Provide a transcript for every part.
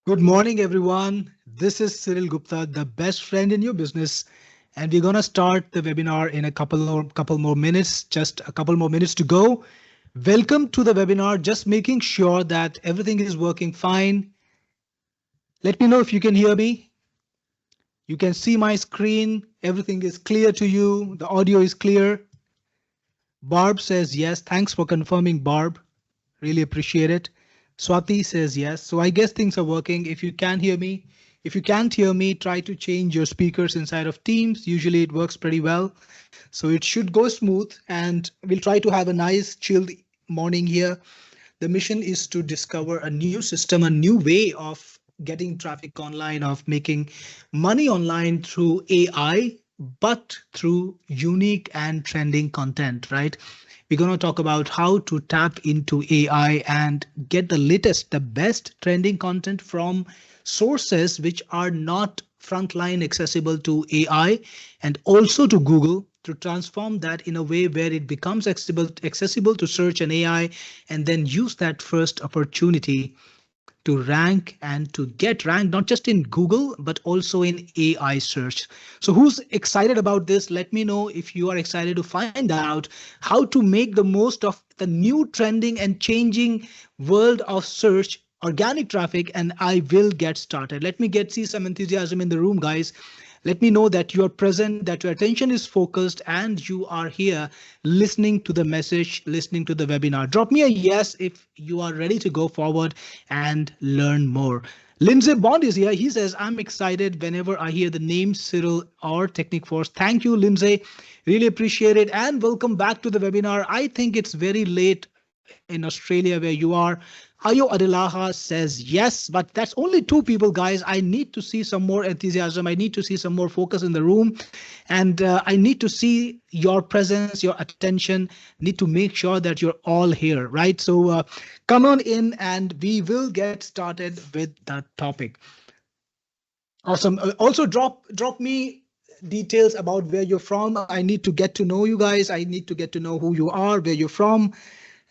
Good morning, everyone. This is Cyril Gupta, the best friend in your business, and we're gonna start the webinar in a couple more minutes. Just a couple more minutes to go. Welcome to the webinar. Just making sure that everything is working fine. Let me know if you can hear me. You can see my screen. Everything is clear to you. The audio is clear. Barb says yes. Thanks for confirming, Barb. Really appreciate it. Swati says yes. So I guess things are working. If you can hear me, if you can't hear me, try to change your speakers inside of Teams. Usually it works pretty well. So it should go smooth and we'll try to have a nice chilled morning here. The mission is to discover a new system, a new way of getting traffic online, of making money online through AI, but through unique and trending content, right? We're going to talk about how to tap into AI and get the latest, the best trending content from sources which are not frontline accessible to AI and also to Google, to transform that in a way where it becomes accessible to search and AI, and then use that first opportunity to rank and to get ranked not just in Google, but also in AI search. So who's excited about this? Let me know if you are excited to find out how to make the most of the new trending and changing world of search organic traffic, and I will get started. Let me see some enthusiasm in the room, guys. Let me know that you are present, that your attention is focused, and you are here listening to the message, listening to the webinar. Drop me a yes if you are ready to go forward and learn more. Lindsay Bond is here. He says, I'm excited whenever I hear the name Cyril or Technic Force. Thank you, Lindsay. Really appreciate it. And welcome back to the webinar. I think it's very late in Australia where you are. Ayo Adilaha says yes, but that's only two people, guys. I need to see some more enthusiasm. I need to see some more focus in the room. And I need to see your presence, your attention, need to make sure that you're all here, right? So come on in and we will get started with the topic. Awesome. Also drop me details about where you're from. I need to get to know you guys. I need to get to know who you are, where you're from,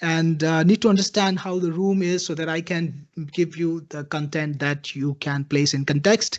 and need to understand how the room is so that I can give you the content that you can place in context.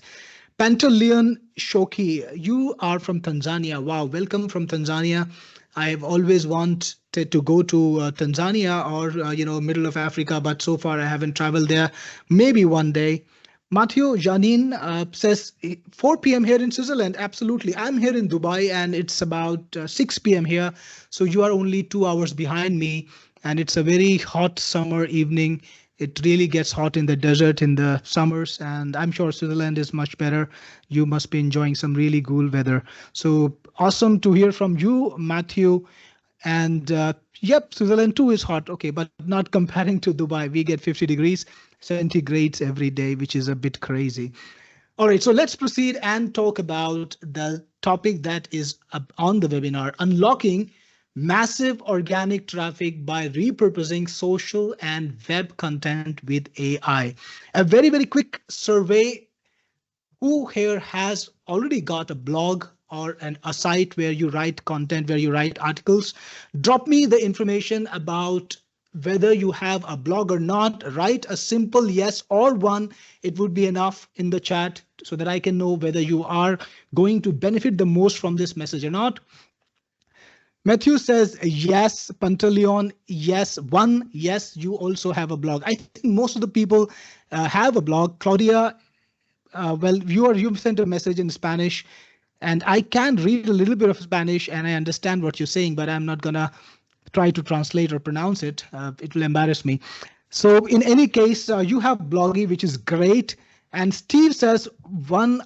Pantaleon Shoki, you are from Tanzania. Wow, welcome from Tanzania. I've always wanted to go to Tanzania or middle of Africa, but so far I haven't traveled there. Maybe one day. Matthew Janine says 4 p.m. here in Switzerland. Absolutely. I'm here in Dubai and it's about 6 p.m. here. So you are only 2 hours behind me. And it's a very hot summer evening. It really gets hot in the desert in the summers. And I'm sure Switzerland is much better. You must be enjoying some really cool weather. So awesome to hear from you, Matthew. And yep, Switzerland too is hot. Okay, but not comparing to Dubai. We get 50 degrees centigrades every day, which is a bit crazy. All right, so let's proceed and talk about the topic that is on the webinar, unlocking massive organic traffic by repurposing social and web content with AI. A very quick survey. Who here has already got a blog or a site where you write content, where you write articles? Drop me the information about whether you have a blog or not. Write a simple yes or one. It would be enough in the chat so that I can know whether you are going to benefit the most from this message or not. Matthew says yes. Pantaleon, yes. One, yes, you also have a blog. I think most of the people have a blog. Claudia, well, you sent a message in Spanish, and I can read a little bit of Spanish and I understand what you're saying, but I'm not gonna try to translate or pronounce it. It will embarrass me. So in any case, you have Bloggy, which is great. And Steve says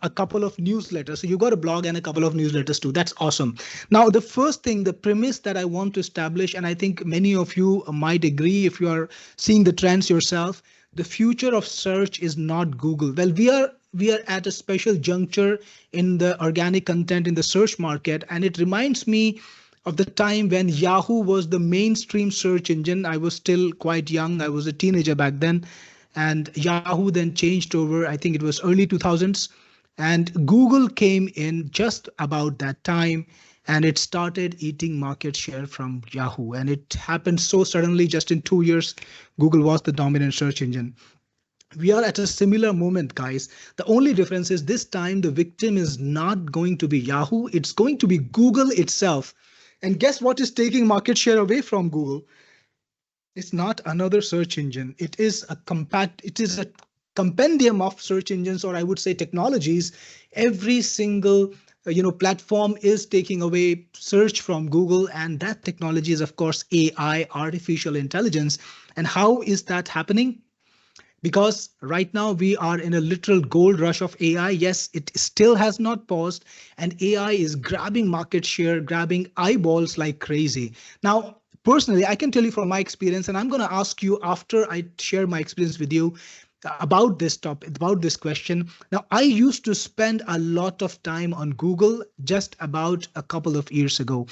a couple of newsletters. So you got a blog and a couple of newsletters too. That's awesome. Now, the first thing, the premise that I want to establish, and I think many of you might agree if you are seeing the trends yourself, the future of search is not Google. Well, we are at a special juncture in the organic content in the search market. And it reminds me of the time when Yahoo was the mainstream search engine. I was still quite young. I was a teenager back then. And Yahoo then changed over, I think it was early 2000s. And Google came in just about that time. And it started eating market share from Yahoo. And it happened so suddenly, just in 2 years, Google was the dominant search engine. We are at a similar moment, guys. The only difference is this time the victim is not going to be Yahoo, it's going to be Google itself. And guess what is taking market share away from Google? It's not another search engine. It is a compendium of search engines, or I would say technologies. Every single platform is taking away search from Google, and that technology is of course AI, artificial intelligence. And how is that happening? Because right now we are in a literal gold rush of AI. Yes, it still has not paused, and AI is grabbing market share, grabbing eyeballs like crazy. Now, personally, I can tell you from my experience, and I'm going to ask you after I share my experience with you about this topic, about this question. Now, I used to spend a lot of time on Google just about a couple of years ago.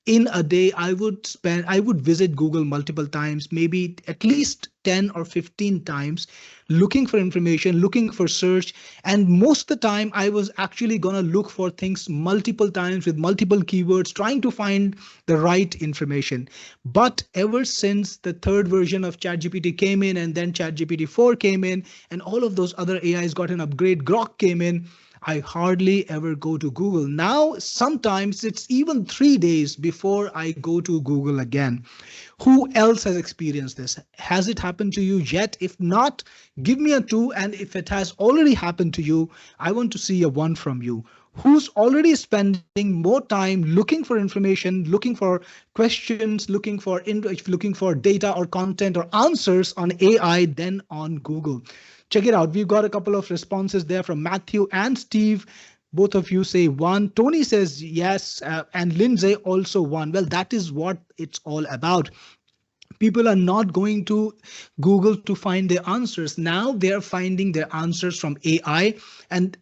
In a day, I would visit Google multiple times, maybe at least 10 or 15 times, looking for information, looking for search. And most of the time I was actually going to look for things multiple times with multiple keywords, trying to find the right information. But ever since the third version of ChatGPT came in, and then ChatGPT 4 came in, and all of those other AIs got an upgrade, Grok came in, I hardly ever go to Google. Now, sometimes it's even 3 days before I go to Google again. Who else has experienced this? Has it happened to you yet? If not, give me a 2. And if it has already happened to you, I want to see a 1 from you. Who's already spending more time looking for information, looking for questions, looking for data or content or answers on AI than on Google? Check it out. We've got a couple of responses there from Matthew and Steve. Both of you say 1. Tony says yes, and Lindsay also 1. Well, that is what it's all about. People are not going to Google to find their answers. Now they are finding their answers from AI. And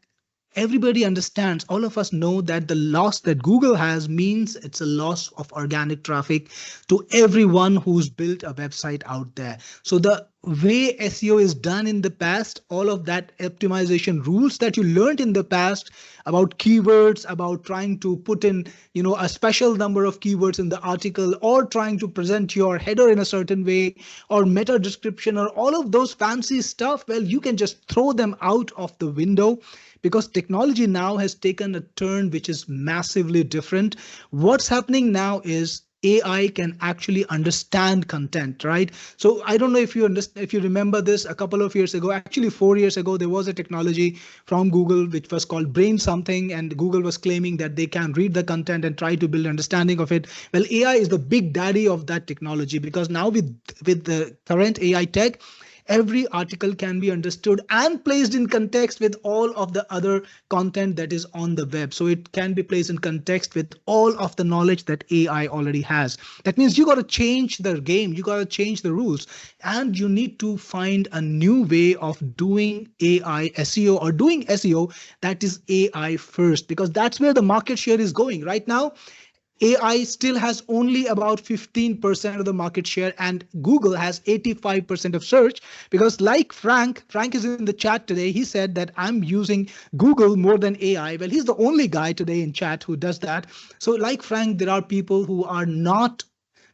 everybody understands, all of us know that the loss that Google has means it's a loss of organic traffic to everyone who's built a website out there. So the way SEO is done in the past, all of that optimization rules that you learned in the past about keywords, about trying to put in, a special number of keywords in the article, or trying to present your header in a certain way, or meta description, or all of those fancy stuff, well, you can just throw them out of the window, because technology now has taken a turn which is massively different. What's happening now is AI can actually understand content, right? So I don't know if you remember this a couple of years ago, actually 4 years ago, there was a technology from Google which was called Brain something, and Google was claiming that they can read the content and try to build understanding of it. Well, AI is the big daddy of that technology, because now with the current AI tech, every article can be understood and placed in context with all of the other content that is on the web. So it can be placed in context with all of the knowledge that AI already has. That means you got to change the game, you got to change the rules, and you need to find a new way of doing AI SEO, or doing SEO that is AI first, because that's where the market share is going right now. AI still has only about 15% of the market share, and Google has 85% of search, because like Frank is in the chat today. He said that I'm using Google more than AI. Well, he's the only guy today in chat who does that. So like Frank, there are people who are not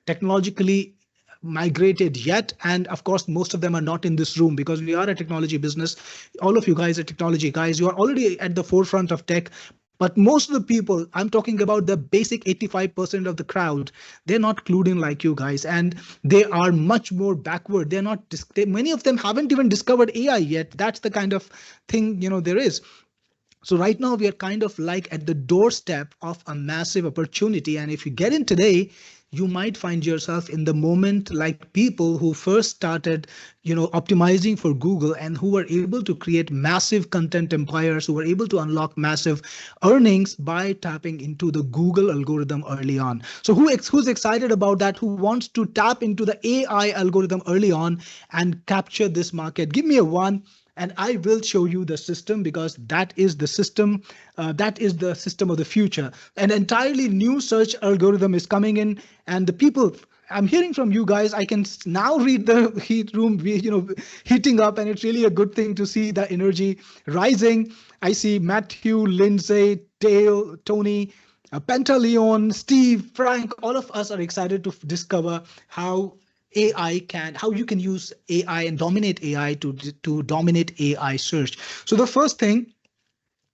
technologically migrated yet, and of course most of them are not in this room, because we are a technology business. All of you guys are technology guys, you are already at the forefront of tech. But most of the people, I'm talking about the basic 85% of the crowd, they're not clued in like you guys, and they are much more backward. They're not, many of them haven't even discovered AI yet. That's the kind of thing, there is. So right now we are kind of like at the doorstep of a massive opportunity. And if you get in today, you might find yourself in the moment like people who first started, optimizing for Google, and who were able to create massive content empires, who were able to unlock massive earnings by tapping into the Google algorithm early on. So who's excited about that? Who wants to tap into the AI algorithm early on and capture this market? Give me a 1. And I will show you the system, because that is the system. That is the system of the future. An entirely new search algorithm is coming in, and the people, I'm hearing from you guys, I can now read the heat room, heating up, and it's really a good thing to see the energy rising. I see Matthew, Lindsay, Dale, Tony, Pantaleon, Steve, Frank, all of us are excited to discover how how you can use AI and dominate AI to dominate AI search. So the first thing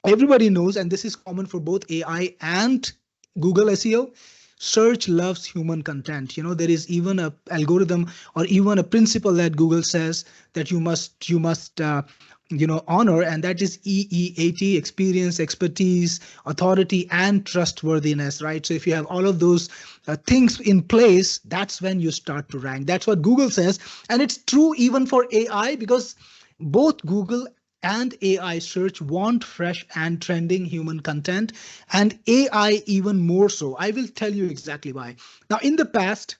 everybody knows, and this is common for both AI and Google SEO, search loves human content. There is even a algorithm or even a principle that Google says that you must honor, and that is EEAT: experience, expertise, authority, and trustworthiness, right? So if you have all of those things in place, that's when you start to rank. That's what Google says, and it's true even for AI, because both Google and AI search want fresh and trending human content, and AI even more so. I will tell you exactly why. Now, in the past,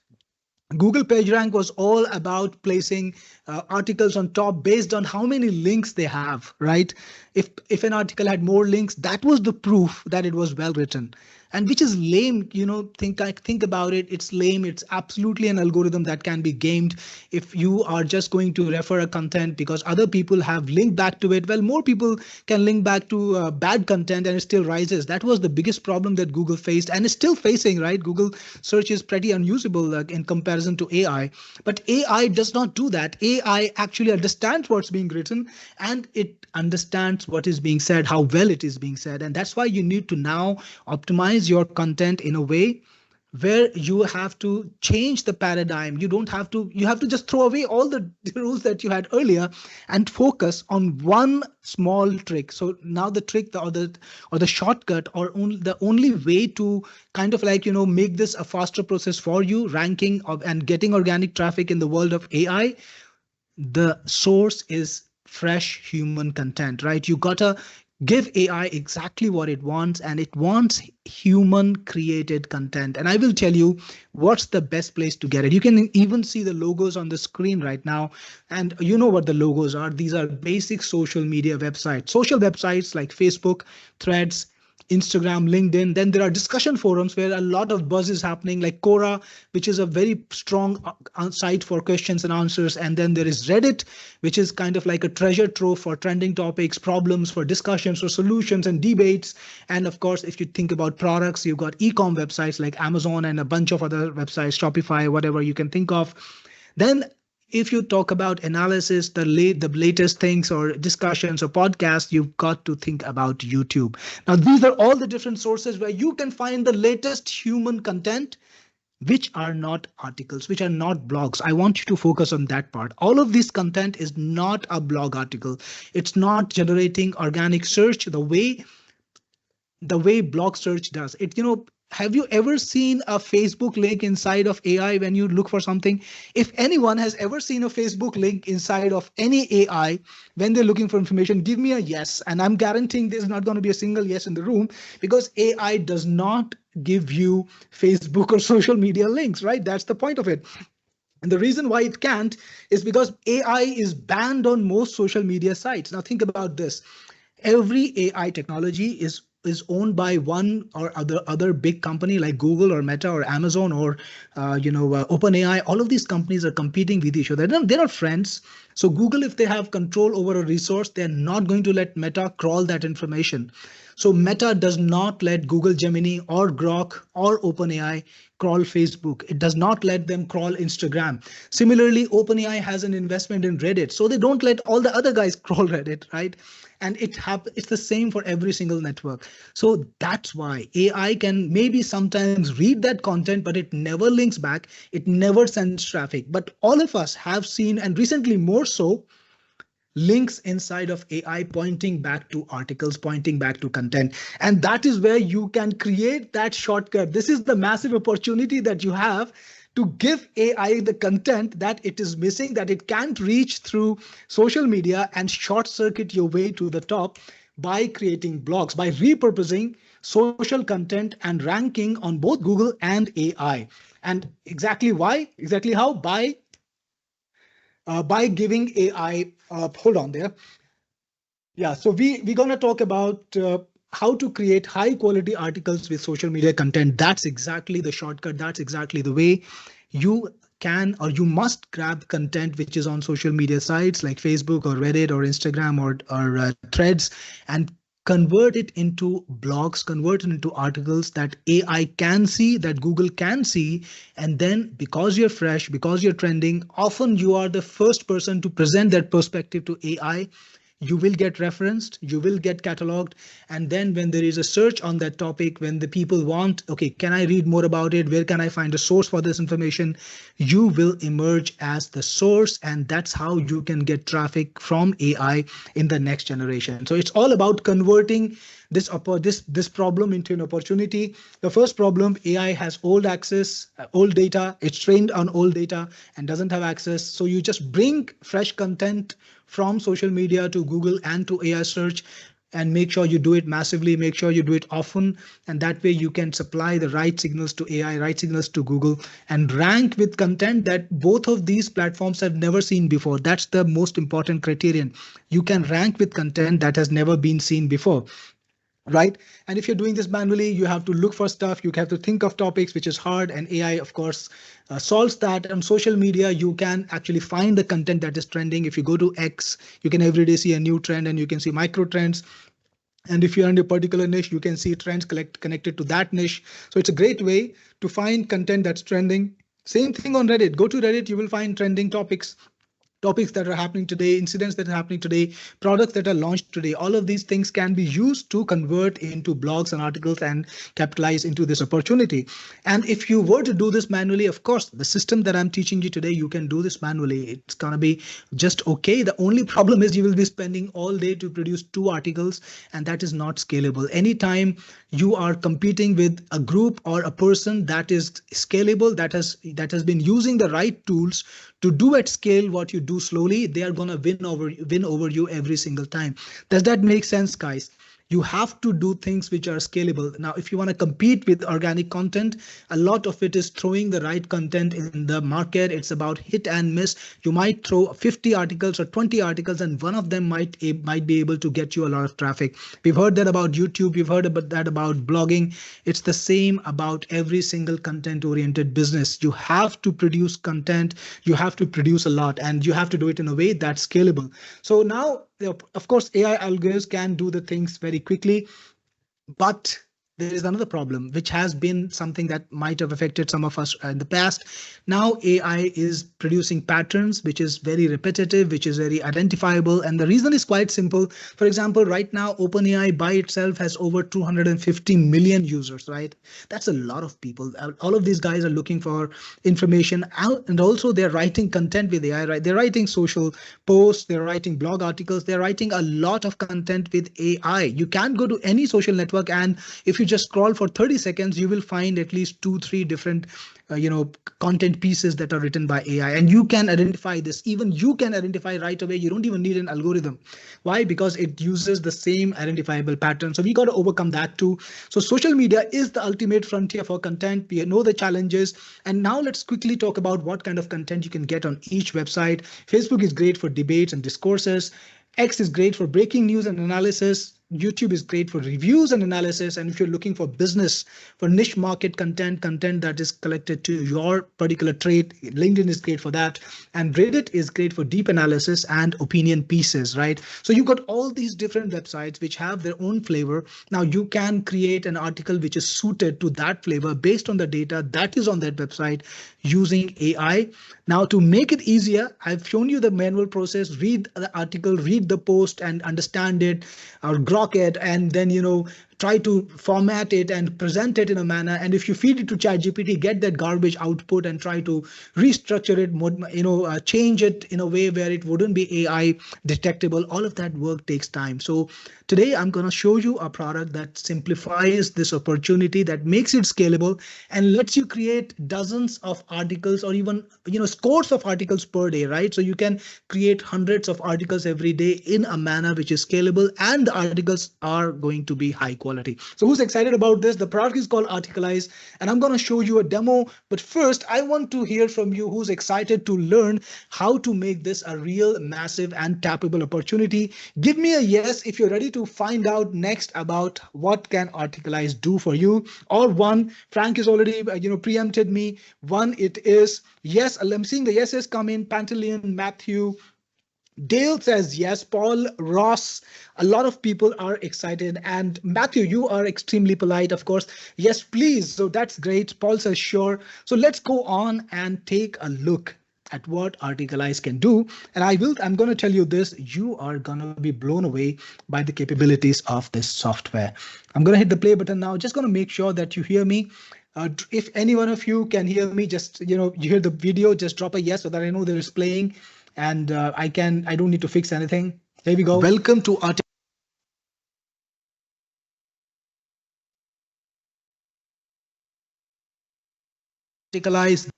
Google PageRank was all about placing articles on top based on how many links they have, right? If an article had more links, that was the proof that it was well written, and which is lame. Think about it. It's lame. It's absolutely an algorithm that can be gamed. If you are just going to refer a content because other people have linked back to it, well, more people can link back to bad content and it still rises. That was the biggest problem that Google faced and is still facing, right? Google search is pretty unusable in comparison to AI, but AI does not do that. AI actually understands what's being written, and it understands what is being said, how well it is being said. And that's why you need to now optimize your content in a way where you have to change the paradigm. You have to just throw away all the rules that you had earlier and focus on one small trick. So now the trick, or the shortcut, or the only way to kind of make this a faster process for you, ranking and getting organic traffic in the world of AI, the source is fresh human content, right? You gotta give AI exactly what it wants, and it wants human created content. And I will tell you what's the best place to get it. You can even see the logos on the screen right now. And you know what the logos are. These are basic social media websites, social websites like Facebook, Threads, Instagram, LinkedIn. Then there are discussion forums where a lot of buzz is happening, like Quora, which is a very strong site for questions and answers. And then there is Reddit, which is kind of like a treasure trove for trending topics, problems, for discussions, for solutions and debates. And of course, if you think about products, you've got e-com websites like Amazon and a bunch of other websites, Shopify, whatever you can think of. Then if you talk about analysis, the latest things or discussions or podcasts, you've got to think about YouTube. Now, these are all the different sources where you can find the latest human content, which are not articles, which are not blogs. I want you to focus on that part. All of this content is not a blog article. It's not generating organic search the way blog search does it. Have you ever seen a Facebook link inside of AI when you look for something? If anyone has ever seen a Facebook link inside of any AI when they're looking for information, give me a yes. And I'm guaranteeing there's not going to be a single yes in the room, because AI does not give you Facebook or social media links, right? That's the point of it. And the reason why it can't is because AI is banned on most social media sites. Now think about this. Every AI technology is owned by one or other big company like Google or Meta or Amazon or OpenAI. All of these companies are competing with each other. They're not friends. So Google, if they have control over a resource, they're not going to let Meta crawl that information. So Meta does not let Google Gemini or Grok or OpenAI crawl Facebook. It does not let them crawl Instagram. Similarly, OpenAI has an investment in Reddit, so they don't let all the other guys crawl Reddit, right? And it's the same for every single network. So that's why AI can maybe sometimes read that content, but it never links back. It never sends traffic. But all of us have seen, and recently more so, links inside of AI pointing back to articles, pointing back to content. And that is where you can create that shortcut. This is the massive opportunity that you have to give AI the content that it is missing, that it can't reach through social media, and short circuit your way to the top by creating blogs, by repurposing social content and ranking on both Google and AI. And exactly why? Exactly how? By giving AI, hold on there. Yeah, so we're going to talk about how to create high quality articles with social media content. That's exactly the shortcut. That's exactly the way you can, or you must, grab content which is on social media sites like Facebook or Reddit or Instagram or Threads, and convert it into blogs, convert it into articles that AI can see, that Google can see. And then because you're fresh, because you're trending, often you are the first person to present that perspective to AI. You will get referenced, you will get cataloged. And then when there is a search on that topic, when the people want, okay, can I read more about it? Where can I find a source for this information? You will emerge as the source. And that's how you can get traffic from AI in the next generation. So it's all about converting this problem into an opportunity. The first problem, AI has old access, old data. It's trained on old data and doesn't have access. So you just bring fresh content from social media to Google and to AI search, and make sure you do it massively, make sure you do it often. And that way you can supply the right signals to AI, right signals to Google, and rank with content that both of these platforms have never seen before. That's the most important criterion. You can rank with content that has never been seen before. Right. And if you're doing this manually, you have to look for stuff. You have to think of topics, which is hard. And AI, of course, solves that. On social media, you can actually find the content that is trending. If you go to X, you can every day see a new trend, and you can see micro trends. And if you're in a particular niche, you can see trends connected to that niche. So it's a great way to find content that's trending. Same thing on Reddit. Go to Reddit, you will find trending topics that are happening today, incidents that are happening today, products that are launched today. All of these things can be used to convert into blogs and articles and capitalize into this opportunity. And if you were to do this manually, of course, the system that I'm teaching you today, you can do this manually. It's going to be just okay. The only problem is you will be spending all day to produce 2 articles, and that is not scalable. Anytime you are competing with a group or a person that is scalable, that has been using the right tools to do at scale what you do slowly, they are going to win over you every single time. Does that make sense, guys? You have to do things which are scalable. Now, if you want to compete with organic content, a lot of it is throwing the right content in the market. It's about hit and miss. You might throw 50 articles or 20 articles, and one of them might be able to get you a lot of traffic. We've heard that about YouTube. We've heard about that about blogging. It's the same about every single content-oriented business. You have to produce content. You have to produce a lot, and you have to do it in a way that's scalable. So now, of course, AI algorithms can do the things very quickly, but there is another problem, which has been something that might have affected some of us in the past. Now AI is producing patterns, which is very repetitive, which is very identifiable. And the reason is quite simple. For example, right now, OpenAI by itself has over 250 million users, right? That's a lot of people. All of these guys are looking for information out, and also they're writing content with AI, right? They're writing social posts, they're writing blog articles, they're writing a lot of content with AI. You can't go to any social network, and if you just scroll for 30 seconds, you will find at least 2-3 different content pieces that are written by AI. And you can identify this. Even you can identify right away. You don't even need an algorithm. Why? Because it uses the same identifiable pattern. So we got to overcome that too. So social media is the ultimate frontier for content. We know the challenges. And now let's quickly talk about what kind of content you can get on each website. Facebook is great for debates and discourses. X is great for breaking news and analysis. YouTube is great for reviews and analysis. And if you're looking for business, for niche market content that is collected to your particular trade, LinkedIn is great for that. And Reddit is great for deep analysis and opinion pieces, right? So you've got all these different websites which have their own flavor. Now you can create an article which is suited to that flavor based on the data that is on that website using AI. Now, to make it easier, I've shown you the manual process. Read the article, read the post, and understand it, or grok it, and then try to format it and present it in a manner. And if you feed it to ChatGPT, get that garbage output and try to restructure it, change it in a way where it wouldn't be AI detectable. All of that work takes time. So today I'm going to show you a product that simplifies this opportunity, that makes it scalable and lets you create dozens of articles, or even scores of articles per day, right? So you can create hundreds of articles every day in a manner which is scalable, and the articles are going to be high quality. So who's excited about this? The product is called Articalize, and I'm going to show you a demo. But first, I want to hear from you who's excited to learn how to make this a real massive and tappable opportunity. Give me a yes if you're ready to find out next about what can Articalize do for you. Or one, Frank is already preempted me. One, it is yes. I'm seeing the yeses come in. Pantaleon, Matthew, Dale says yes. Paul, Ross, a lot of people are excited. And Matthew, you are extremely polite, of course. Yes, please. So that's great. Paul says sure. So let's go on and take a look at what Articalize can do. And I'm going to tell you this, you are going to be blown away by the capabilities of this software. I'm going to hit the play button now. Just going to make sure that you hear me. If any one of you can hear me, just, you hear the video, just drop a yes so that I know that it's playing. And I don't need to fix anything. Here we go. Welcome to Articalize.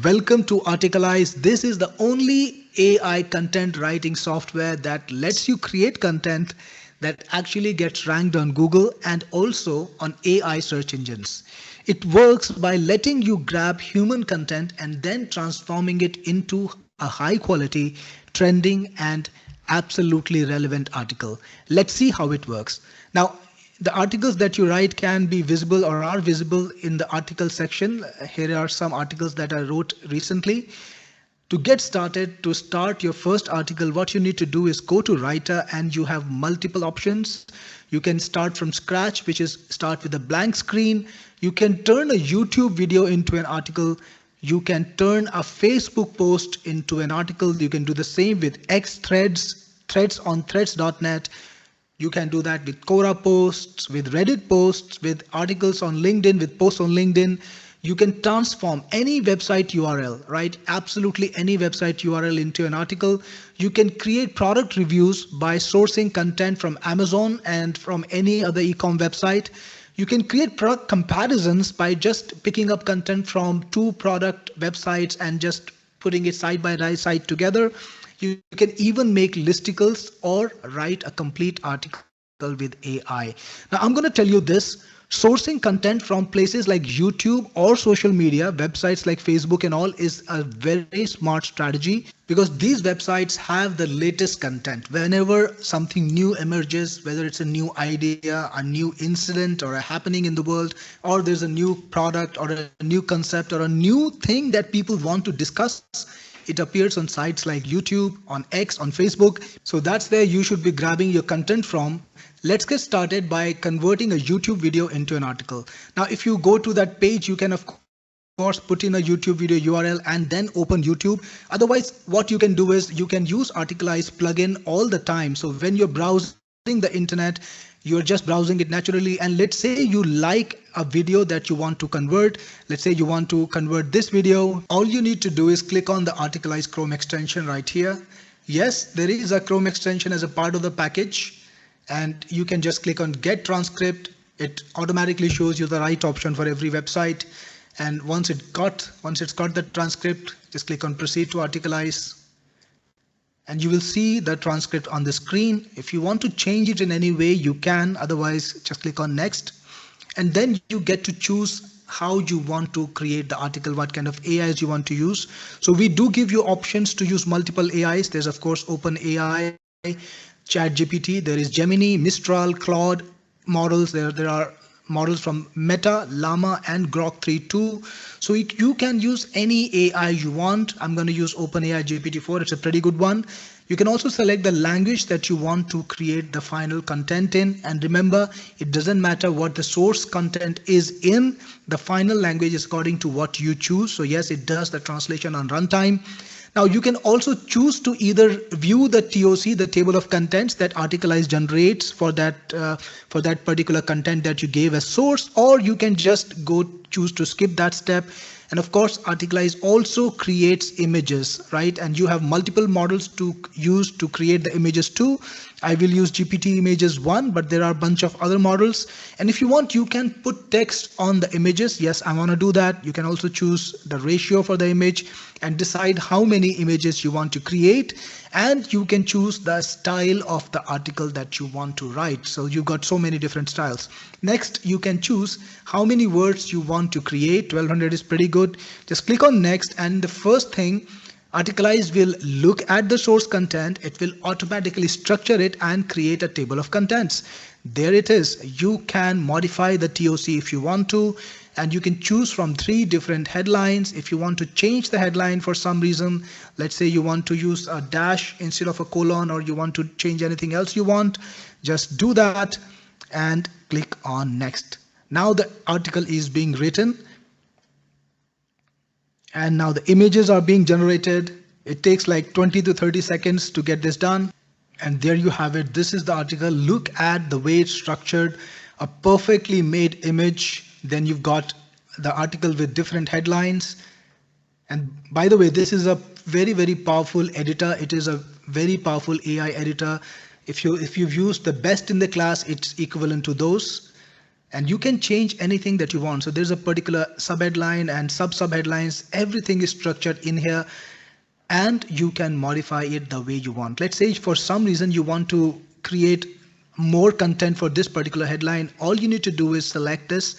Welcome to Articalize. This is the only AI content writing software that lets you create content that actually gets ranked on Google and also on AI search engines. It works by letting you grab human content and then transforming it into a high quality, trending and absolutely relevant article. Let's see how it works. Now, the articles that you write can be visible or are visible in the article section. Here are some articles that I wrote recently. To get started, to start your first article, what you need to do is go to Writer and you have multiple options. You can start from scratch, which is start with a blank screen. You can turn a YouTube video into an article. You can turn a Facebook post into an article. You can do the same with X threads, threads on threads.net. You can do that with Quora posts, with Reddit posts, with articles on LinkedIn, with posts on LinkedIn. You can transform any website URL, right? Absolutely any website URL into an article. You can create product reviews by sourcing content from Amazon and from any other e-com website. You can create product comparisons by just picking up content from two product websites and just putting it side by side together. You can even make listicles or write a complete article with AI. Now, I'm going to tell you this. Sourcing content from places like YouTube or social media, websites like Facebook and all is a very smart strategy because these websites have the latest content. Whenever something new emerges, whether it's a new idea, a new incident or a happening in the world, or there's a new product or a new concept or a new thing that people want to discuss, it appears on sites like YouTube, on X, on Facebook. So that's where you should be grabbing your content from. Let's get started by converting a YouTube video into an article. Now, if you go to that page, you can of course put in a YouTube video URL and then open YouTube. Otherwise, what you can do is you can use Articalize plugin all the time. So when you're browsing the internet, you're just browsing it naturally. And let's say you like a video that you want to convert. Let's say you want to convert this video. All you need to do is click on the Articalize Chrome extension right here. Yes, there is a Chrome extension as a part of the package. And you can just click on Get Transcript. It automatically shows you the right option for every website. And once it's got the transcript, just click on Proceed to Articalize. And you will see the transcript on the screen. If you want to change it in any way, you can. Otherwise, just click on Next. And then you get to choose how you want to create the article, what kind of AIs you want to use. So we do give you options to use multiple AIs. There's of course OpenAI, ChatGPT, there is Gemini, Mistral, Claude models. There are models from Meta, Llama, and Grok 3 too. So you can use any AI you want. I'm going to use OpenAI GPT-4. It's a pretty good one. You can also select the language that you want to create the final content in. And remember, it doesn't matter what the source content is in. The final language is according to what you choose. So yes, it does the translation on runtime. Now you can also choose to either view the TOC, the table of contents that Articalize generates for that particular content that you gave as source, or you can just choose to skip that step. And of course, Articalize also creates images, right? And you have multiple models to use to create the images too. I will use GPT images 1, but there are a bunch of other models. And if you want, you can put text on the images. Yes, I want to do that. You can also choose the ratio for the image and decide how many images you want to create. And you can choose the style of the article that you want to write. So you've got so many different styles. Next, you can choose how many words you want to create. 1200 is pretty good. Just click on Next, and the first thing, Articalize will look at the source content. It will automatically structure it and create a table of contents. There it is. You can modify the TOC if you want to. and you can choose from 3 different headlines. If you want to change the headline for some reason, let's say you want to use a dash instead of a colon, or you want to change anything else you want, just do that and click on next. Now the article is being written, and now the images are being generated. It takes like 20 to 30 seconds to get this done. And there you have it. This is the article. Look at the way it's structured. A perfectly made image. Then you've got the article with different headlines. And by the way, this is a very, very powerful editor. It is a very powerful AI editor. If you've used the best in the class, it's equivalent to those. And you can change anything that you want. So there's a particular subheadline and sub-subheadlines. Everything is structured in here, and you can modify it the way you want. Let's say for some reason you want to create more content for this particular headline. All you need to do is select this,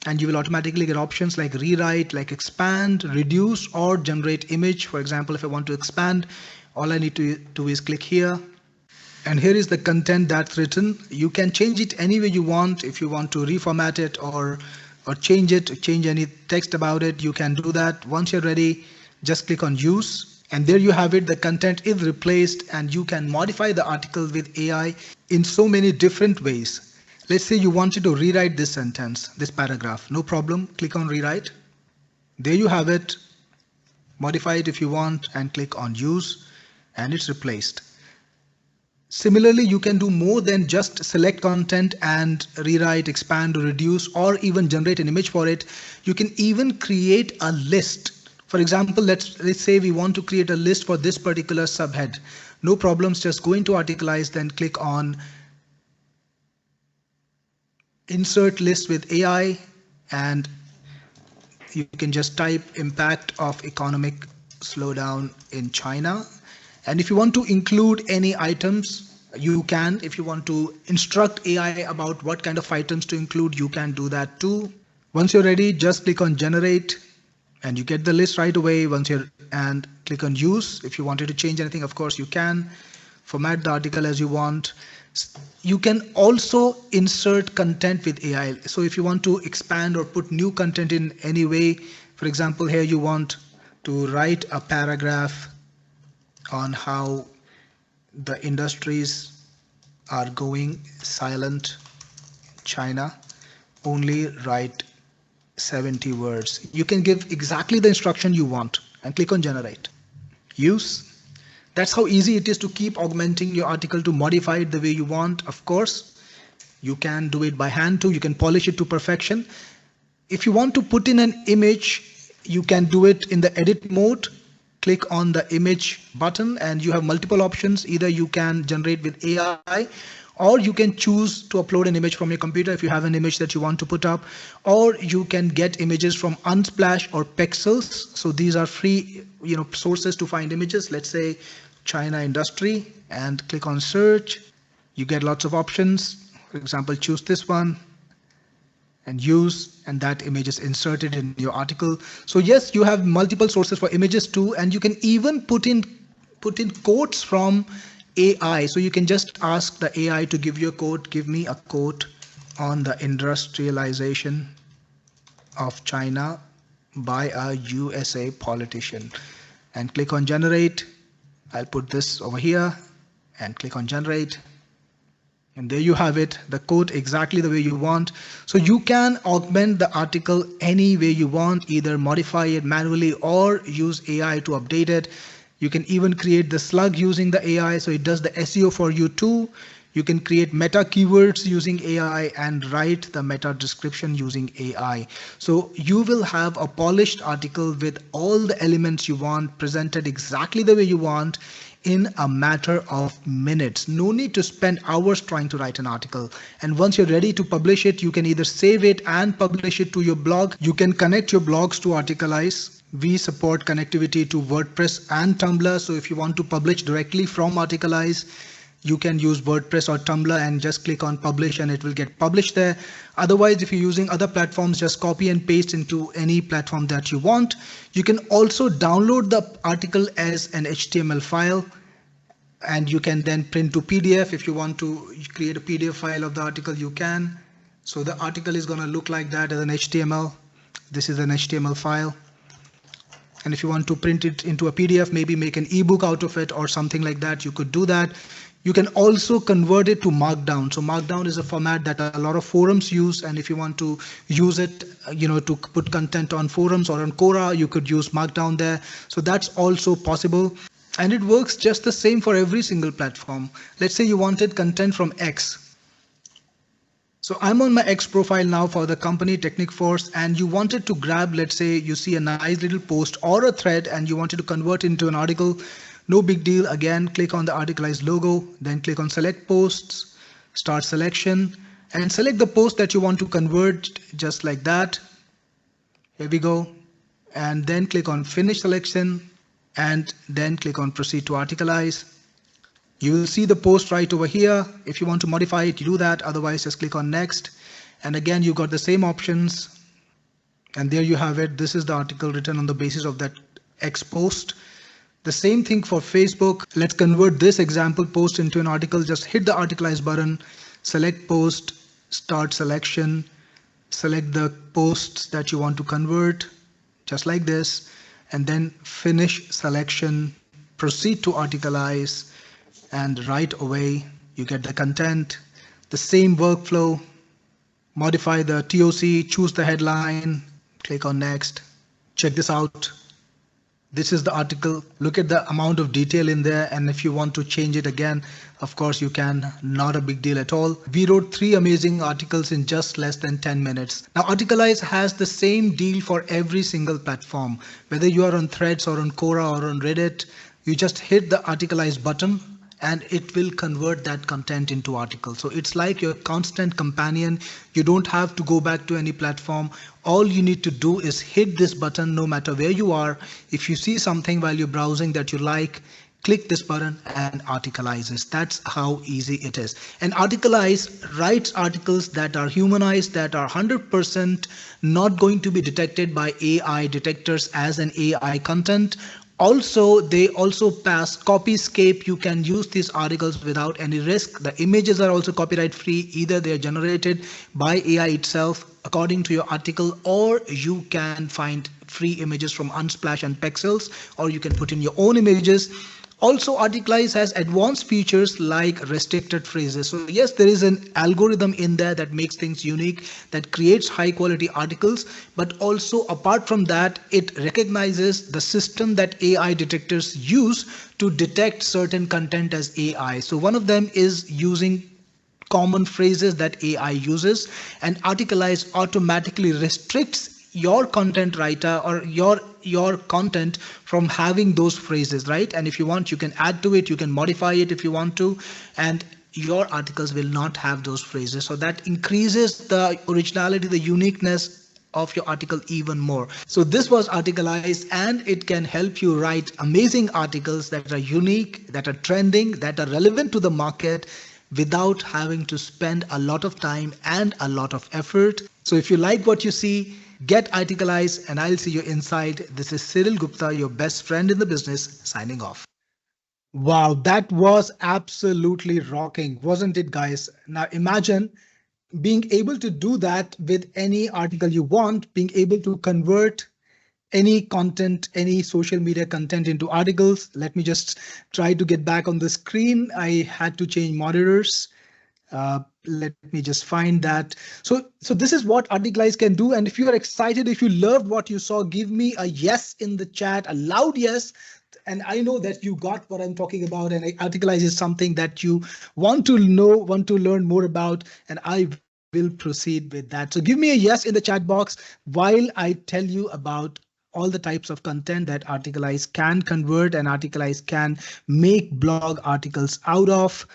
and you will automatically get options like rewrite, like expand, reduce, or generate image. For example, if I want to expand, all I need to do is click here. And here is the content that's written. You can change it any way you want. If you want to reformat it or change it, change any text about it, you can do that. Once you're ready, just click on use. And there you have it. The content is replaced, and you can modify the article with AI in so many different ways. Let's say you wanted to rewrite this sentence, this paragraph. No problem. Click on rewrite. There you have it. Modify it if you want and click on use, and it's replaced. Similarly, you can do more than just select content and rewrite, expand, or reduce, or even generate an image for it. You can even create a list. For example, let's say we want to create a list for this particular subhead. No problems, just go into Articalize, then click on Insert List with AI, and you can just type impact of economic slowdown in China. And if you want to include any items, you can. If you want to instruct AI about what kind of items to include, you can do that too. Once you're ready, just click on generate, and you get the list right away. And click on use. If you wanted to change anything, of course you can. Format the article as you want. You can also insert content with AI. So if you want to expand or put new content in any way, for example, here you want to write a paragraph on how the industries are going silent China. Only write 70 words. You can give exactly the instruction you want and click on generate. Use. That's how easy it is to keep augmenting your article, to modify it the way you want. Of course, you can do it by hand too. You can polish it to perfection. If you want to put in an image, you can do it in the edit mode. Click on the image button, and you have multiple options. Either you can generate with AI, or you can choose to upload an image from your computer if you have an image that you want to put up, or you can get images from Unsplash or Pexels. So these are free, sources to find images. Let's say China industry, and click on search. You get lots of options. For example, choose this one and use, and that image is inserted in your article. So yes, you have multiple sources for images too, and you can even put in quotes from AI. So you can just ask the AI to give you a quote. Give me a quote on the industrialization of China by a USA politician, and click on generate. I'll put this over here and click on generate. And there you have it, the quote exactly the way you want. So you can augment the article any way you want, either modify it manually or use AI to update it. You can even create the slug using the AI, so it does the SEO for you too. You can create meta keywords using AI and write the meta description using AI. So you will have a polished article with all the elements you want, presented exactly the way you want, in a matter of minutes. No need to spend hours trying to write an article. And once you're ready to publish it, you can either save it and publish it to your blog. You can connect your blogs to Articalize. We support connectivity to WordPress and Tumblr. So if you want to publish directly from Articalize, you can use WordPress or Tumblr and just click on publish, and it will get published there. Otherwise, if you're using other platforms, just copy and paste into any platform that you want. You can also download the article as an HTML file, and you can then print to PDF. If you want to create a PDF file of the article, you can. So the article is going to look like that as an HTML. This is an HTML file. And if you want to print it into a PDF, maybe make an ebook out of it or something like that, you could do that. You can also convert it to Markdown. So Markdown is a format that a lot of forums use. And if you want to use it, to put content on forums or on Quora, you could use Markdown there. So that's also possible. And it works just the same for every single platform. Let's say you wanted content from X. So I'm on my X profile now for the company Technic Force, and you wanted to grab, let's say you see a nice little post or a thread and you wanted to convert into an article. No big deal. Again, click on the Articalize logo, then click on select posts, start selection, and select the post that you want to convert, just like that. Here we go. And then click on finish selection and then click on proceed to Articalize. You will see the post right over here. If you want to modify it, you do that. Otherwise, just click on next. And again, you got the same options. And there you have it. This is the article written on the basis of that X post. The same thing for Facebook. Let's convert this example post into an article. Just hit the Articalize button, select post, start selection, select the posts that you want to convert, just like this, and then finish selection, proceed to Articalize. And right away, you get the content, the same workflow, modify the TOC, choose the headline, click on next. Check this out. This is the article. Look at the amount of detail in there. And if you want to change it again, of course you can, not a big deal at all. We wrote 3 amazing articles in just less than 10 minutes. Now Articalize has the same deal for every single platform. Whether you are on Threads or on Quora or on Reddit, you just hit the Articalize button and it will convert that content into articles. So it's like your constant companion. You don't have to go back to any platform. All you need to do is hit this button no matter where you are. If you see something while you're browsing that you like, click this button and Articalizes. That's how easy it is. And Articalize writes articles that are humanized, that are 100% not going to be detected by AI detectors as an AI content. Also, they also pass copyscape. You can use these articles without any risk. The images are also copyright free. Either they are generated by AI itself according to your article, or you can find free images from Unsplash and Pexels, or you can put in your own images. Also, Articalize has advanced features like restricted phrases. So yes, there is an algorithm in there that makes things unique, that creates high quality articles. But also apart from that, it recognizes the system that AI detectors use to detect certain content as AI. So one of them is using common phrases that AI uses, and Articalize automatically restricts your content writer or your content from having those phrases, right? And if you want, you can add to it, you can modify it if you want to, and your articles will not have those phrases. So that increases the originality, the uniqueness of your article even more. So this was Articalize, and it can help you write amazing articles that are unique, that are trending, that are relevant to the market, without having to spend a lot of time and a lot of effort. So if you like what you see, get Articalize, and I'll see you inside. This is Cyril Gupta, your best friend in the business, signing off. Wow, that was absolutely rocking, wasn't it, guys? Now imagine being able to do that with any article you want, being able to convert any content, any social media content into articles. Let me just try to get back on the screen. I had to change monitors. Let me just find that. So this is what Articalize can do. And if you are excited, if you loved what you saw, give me a yes in the chat, a loud yes. And I know that you got what I'm talking about, and Articalize is something that you want to know, want to learn more about, and I will proceed with that. So give me a yes in the chat box while I tell you about all the types of content that Articalize can convert and Articalize can make blog articles out of.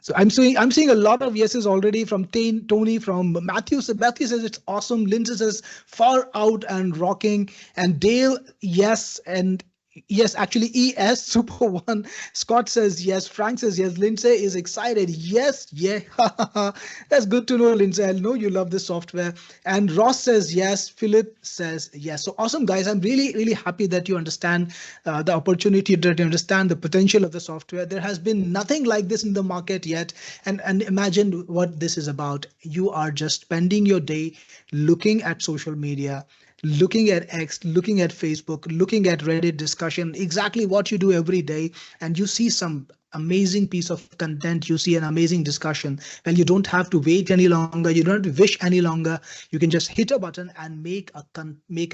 So I'm seeing a lot of yeses already from Tony, from Matthew. So Matthew says it's awesome. Lindsay says far out and rocking. And Dale, yes. And Yes, actually, ES Super One. Scott says yes. Frank says yes. Lindsay is excited. Yes, yeah. That's good to know, Lindsay. I know you love this software. And Ross says yes. Philip says yes. So awesome, guys. I'm really, really happy that you understand the opportunity, that you understand the potential of the software. There has been nothing like this in the market yet. And imagine what this is about. You are just spending your day looking at social media, looking at X, looking at Facebook, looking at Reddit discussion, exactly what you do every day, and you see some amazing piece of content, you see an amazing discussion. Well, you don't have to wait any longer, you don't have to wish any longer. You can just hit a button and make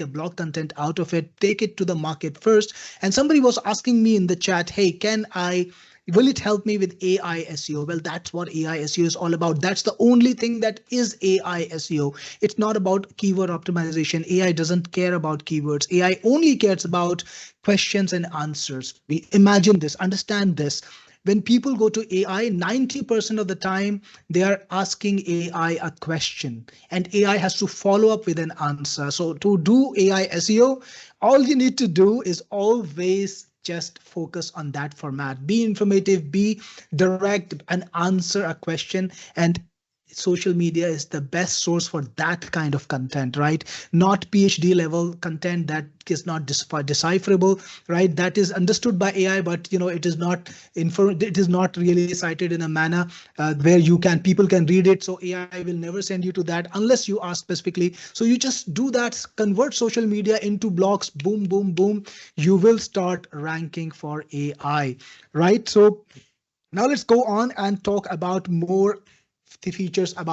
a blog content out of it, take it to the market first. And somebody was asking me in the chat, hey, can I will it help me with AI SEO? Well, that's what AI SEO is all about. That's the only thing that is AI SEO. It's not about keyword optimization. AI doesn't care about keywords. AI only cares about questions and answers. We imagine this, understand this. When people go to AI, 90% of the time they are asking AI a question, and AI has to follow up with an answer. So to do AI SEO, all you need to do is always just focus on that format. Be informative, be direct, and answer a question. And social media is the best source for that kind of content, right? Not PhD level content that is not decipherable, right? That is understood by AI, but it is not it is not really cited in a manner where people can read it. So AI will never send you to that unless you ask specifically. So you just do that, convert social media into blogs, boom, boom, boom. You will start ranking for AI, right? So now let's go on and talk about more the features in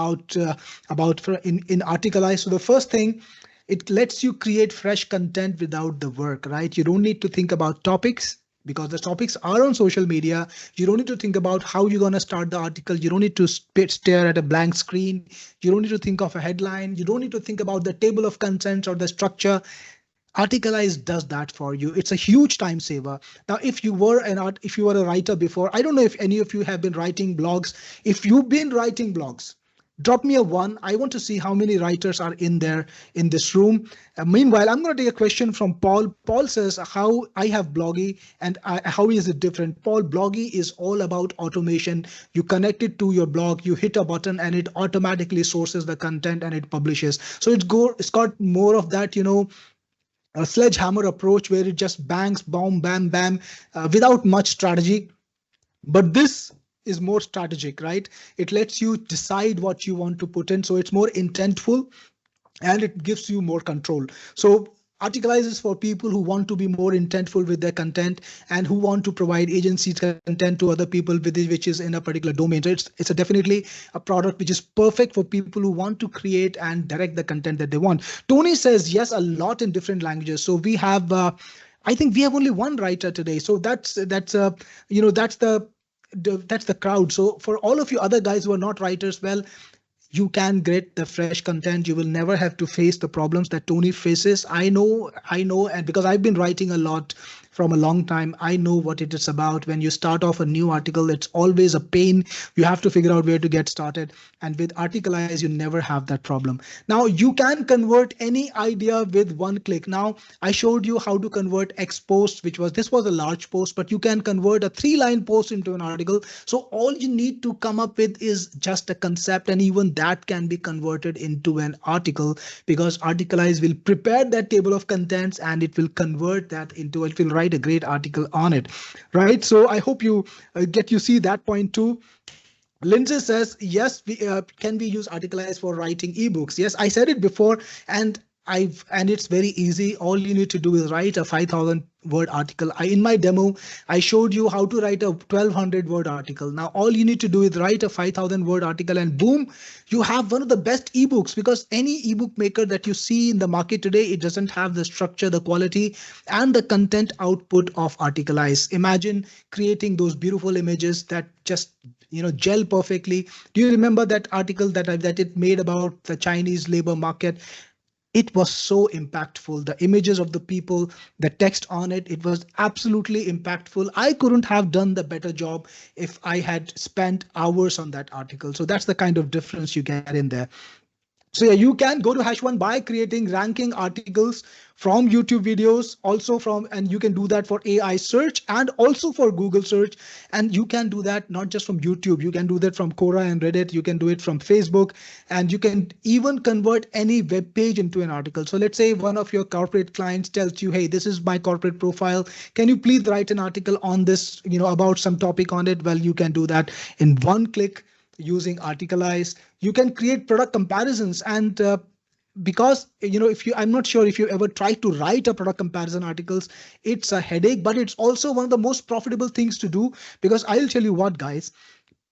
Articalize. So the first thing, it lets you create fresh content without the work, right? You don't need to think about topics because the topics are on social media. You don't need to think about how you're going to start the article. You don't need to stare at a blank screen. You don't need to think of a headline. You don't need to think about the table of contents or the structure. Articalize does that for you. It's a huge time saver. Now, if you were a writer before, I don't know if any of you have been writing blogs. If you've been writing blogs, drop me a one. I want to see how many writers are in there in this room. Meanwhile, I'm going to take a question from Paul. Paul says, how I have Bloggy and how is it different? Paul, Bloggy is all about automation. You connect it to your blog, you hit a button and it automatically sources the content and it publishes. So it's got more of that, a sledgehammer approach where it just bangs, boom, bam, bam, without much strategy. But this is more strategic, right? It lets you decide what you want to put in. So it's more intentful and it gives you more control. So Articalize is for people who want to be more intentful with their content and who want to provide agency content to other people which is in a particular domain. So it's definitely a product which is perfect for people who want to create and direct the content that they want. Tony says yes a lot in different languages. So we have, I think we have only one writer today. So that's the crowd. So for all of you other guys who are not writers, well, you can get the fresh content. You will never have to face the problems that Tony faces. I know, and because I've been writing a lot from a long time, I know what it is about. When you start off a new article, it's always a pain. You have to figure out where to get started. And with Articalize, you never have that problem. Now you can convert any idea with one click. Now I showed you how to convert X post, this was a large post, but you can convert a 3-line post into an article. So all you need to come up with is just a concept, and even that can be converted into an article because Articalize will prepare that table of contents and it will convert that into, it will write a great article on it, right? So I hope you see that point too. Lindsay says, yes, can we use Articalize for writing ebooks? Yes, I said it before, and it's very easy. All you need to do is write a 5,000 word article. In my demo, I showed you how to write a 1,200 word article. Now, all you need to do is write a 5,000 word article and boom, you have one of the best ebooks, because any ebook maker that you see in the market today, it doesn't have the structure, the quality, and the content output of Articalize. Imagine creating those beautiful images that just gel perfectly. Do you remember that article that it made about the Chinese labor market? It was so impactful. The images of the people, the text on it, it was absolutely impactful. I couldn't have done the better job if I had spent hours on that article. So that's the kind of difference you get in there. So yeah, you can go to hash one by creating ranking articles from YouTube videos, also from, and you can do that for AI search and also for Google search. And you can do that not just from YouTube, you can do that from Quora and Reddit, you can do it from Facebook, and you can even convert any web page into an article. So let's say one of your corporate clients tells you, hey, this is my corporate profile. Can you please write an article on this, about some topic on it? Well, you can do that in one click using Articalize. You can create product comparisons, and because if you, I'm not sure if you ever tried to write a product comparison articles, it's a headache, but it's also one of the most profitable things to do. Because I'll tell you what, guys,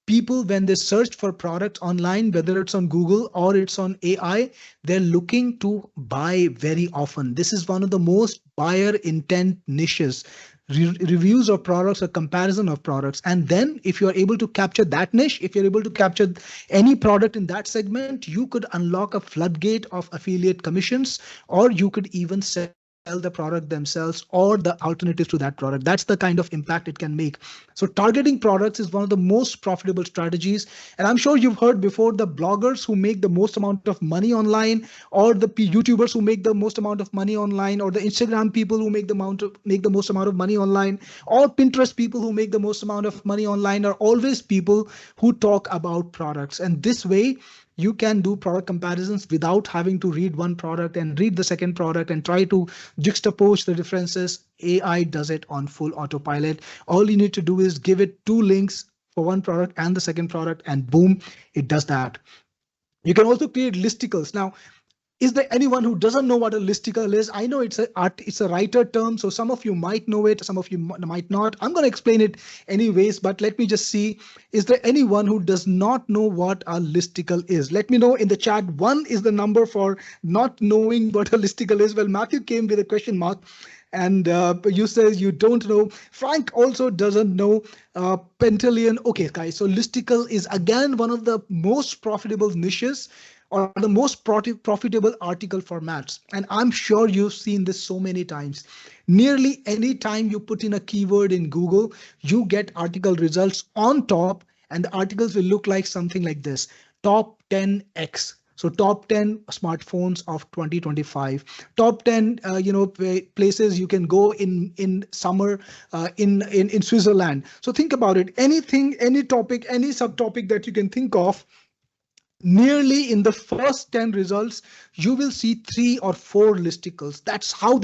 people, when they search for products online, whether it's on Google or it's on AI, they're looking to buy very often. This is one of the most buyer intent niches. Reviews of products, a comparison of products. And then if you are able to capture that niche, if you're able to capture any product in that segment, you could unlock a floodgate of affiliate commissions, or you could even sell the product themselves or the alternatives to that product. That's the kind of impact it can make. So targeting products is one of the most profitable strategies. And I'm sure you've heard before, the bloggers who make the most amount of money online, or the YouTubers who make the most amount of money online, or the Instagram people who make the most amount of money online, or Pinterest people who make the most amount of money online, are always people who talk about products. And this way, you can do product comparisons without having to read one product and read the second product and try to juxtapose the differences. AI does it on full autopilot. All you need to do is give it two links for one product and the second product, and boom, it does that. You can also create listicles. Now, is there anyone who doesn't know what a listicle is? I know it's a writer term, so some of you might know it, some of you might not. I'm going to explain it anyways, but let me just see. Is there anyone who does not know what a listicle is? Let me know in the chat. 1 is the number for not knowing what a listicle is. Well, Matthew came with a question mark, and you says you don't know. Frank also doesn't know. Pentalion. Okay, guys. So listicle is again one of the most profitable niches, or the most profitable article formats. And I'm sure you've seen this so many times. Nearly any time you put in a keyword in Google, you get article results on top, and the articles will look like something like this: top 10x. So top 10 smartphones of 2025, top 10 places you can go in summer in Switzerland. So think about it. Anything, any topic, any subtopic that you can think of, nearly in the first 10 results, you will see 3 or 4 listicles. That's how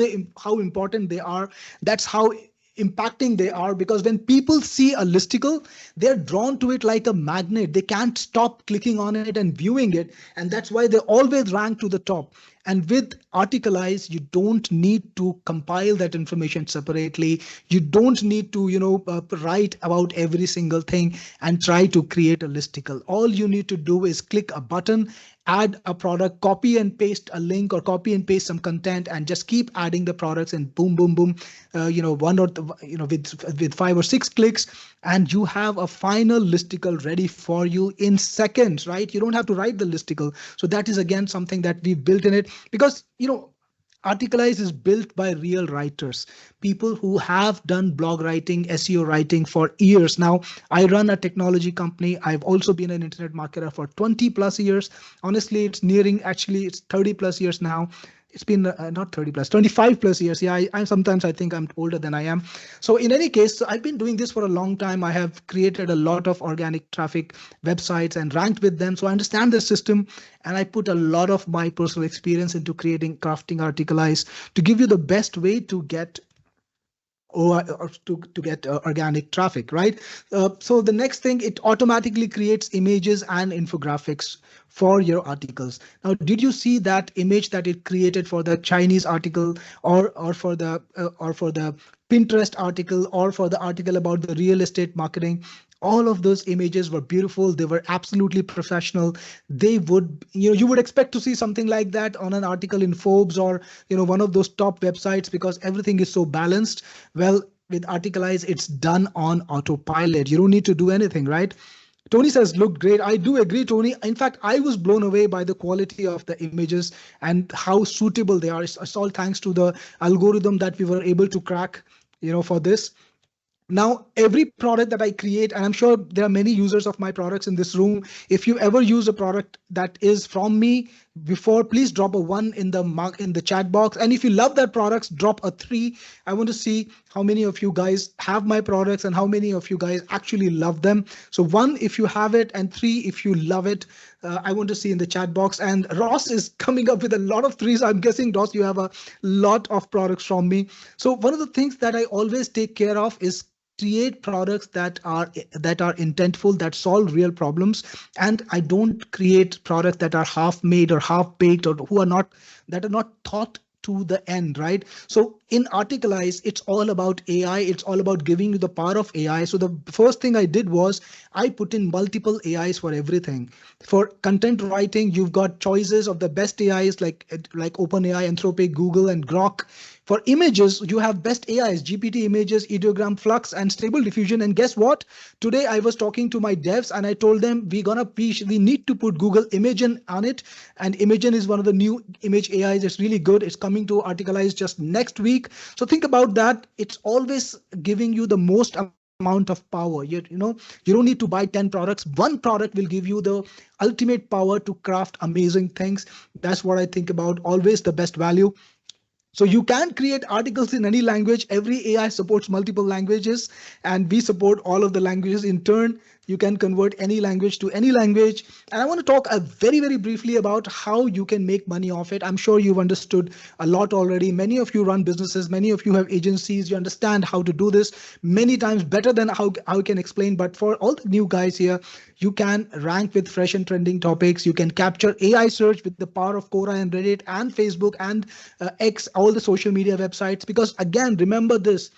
important they are. That's how impacting they are, because when people see a listicle, they're drawn to it like a magnet. They can't stop clicking on it and viewing it. And that's why they always rank to the top. And with Articalize, you don't need to compile that information separately. You don't need to, write about every single thing and try to create a listicle. All you need to do is click a button, add a product, copy and paste a link, or copy and paste some content, and just keep adding the products, and boom, boom, boom, with 5 or 6 clicks, and you have a final listicle ready for you in seconds, right? You don't have to write the listicle. So that is again something that we built in it, because, Articalize is built by real writers, people who have done blog writing, SEO writing for years. Now, I run a technology company. I've also been an internet marketer for 20 plus years. Honestly, it's 30 plus years now. It's been not 30 plus, 25 plus years. Yeah, I sometimes I think I'm older than I am. So in any case, I've been doing this for a long time. I have created a lot of organic traffic websites and ranked with them. So I understand the system, and I put a lot of my personal experience into crafting Articalize to give you the best way to get organic traffic, right? So the next thing, it automatically creates images and infographics for your articles. Now, did you see that image that it created for the Chinese article, or for the Pinterest article, or for the article about the real estate marketing? All of those images were beautiful. They were absolutely professional. They would, you would expect to see something like that on an article in Forbes, or, one of those top websites, because everything is so balanced. Well, with Articalize, it's done on autopilot. You don't need to do anything, right? Tony says, look great. I do agree, Tony. In fact, I was blown away by the quality of the images and how suitable they are. It's all thanks to the algorithm that we were able to crack, for this. Now, every product that I create, and I'm sure there are many users of my products in this room. If you ever use a product that is from me before, please drop a one in the in the chat box. And if you love that products, drop a three. I want to see how many of you guys have my products and how many of you guys actually love them. So one if you have it, and three if you love it. I want to see in the chat box. And Ross is coming up with a lot of threes. I'm guessing, Ross, you have a lot of products from me. So one of the things that I always take care of is create products that are intentful, that solve real problems. And I don't create products that are half made or half baked, or who are not that are not thought to the end, right? So in Articalize, it's all about AI. It's all about giving you the power of AI. So the first thing I did was I put in multiple AIs for everything. For content writing, you've got choices of the best AIs like OpenAI, Anthropic, Google, and Grok. For images, you have best AIs, GPT images, ideogram, flux, and stable diffusion. And guess what? Today I was talking to my devs and I told them we need to put Google Imagen on it. And Imagen is one of the new image AIs. It's really good. It's coming to Articalize just next week. So think about that. It's always giving you the most amount of power. You don't need to buy 10 products. One product will give you the ultimate power to craft amazing things. That's what I think about. Always the best value. So you can create articles in any language. Every AI supports multiple languages, and we support all of the languages in turn. You can convert any language to any language. And I want to talk very, very briefly about how you can make money off it. I'm sure you've understood a lot already. Many of you run businesses. Many of you have agencies. You understand how to do this many times better than how I can explain. But for all the new guys here, you can rank with fresh and trending topics. You can capture AI search with the power of Quora and Reddit and Facebook and X, all the social media websites. Because again, remember this.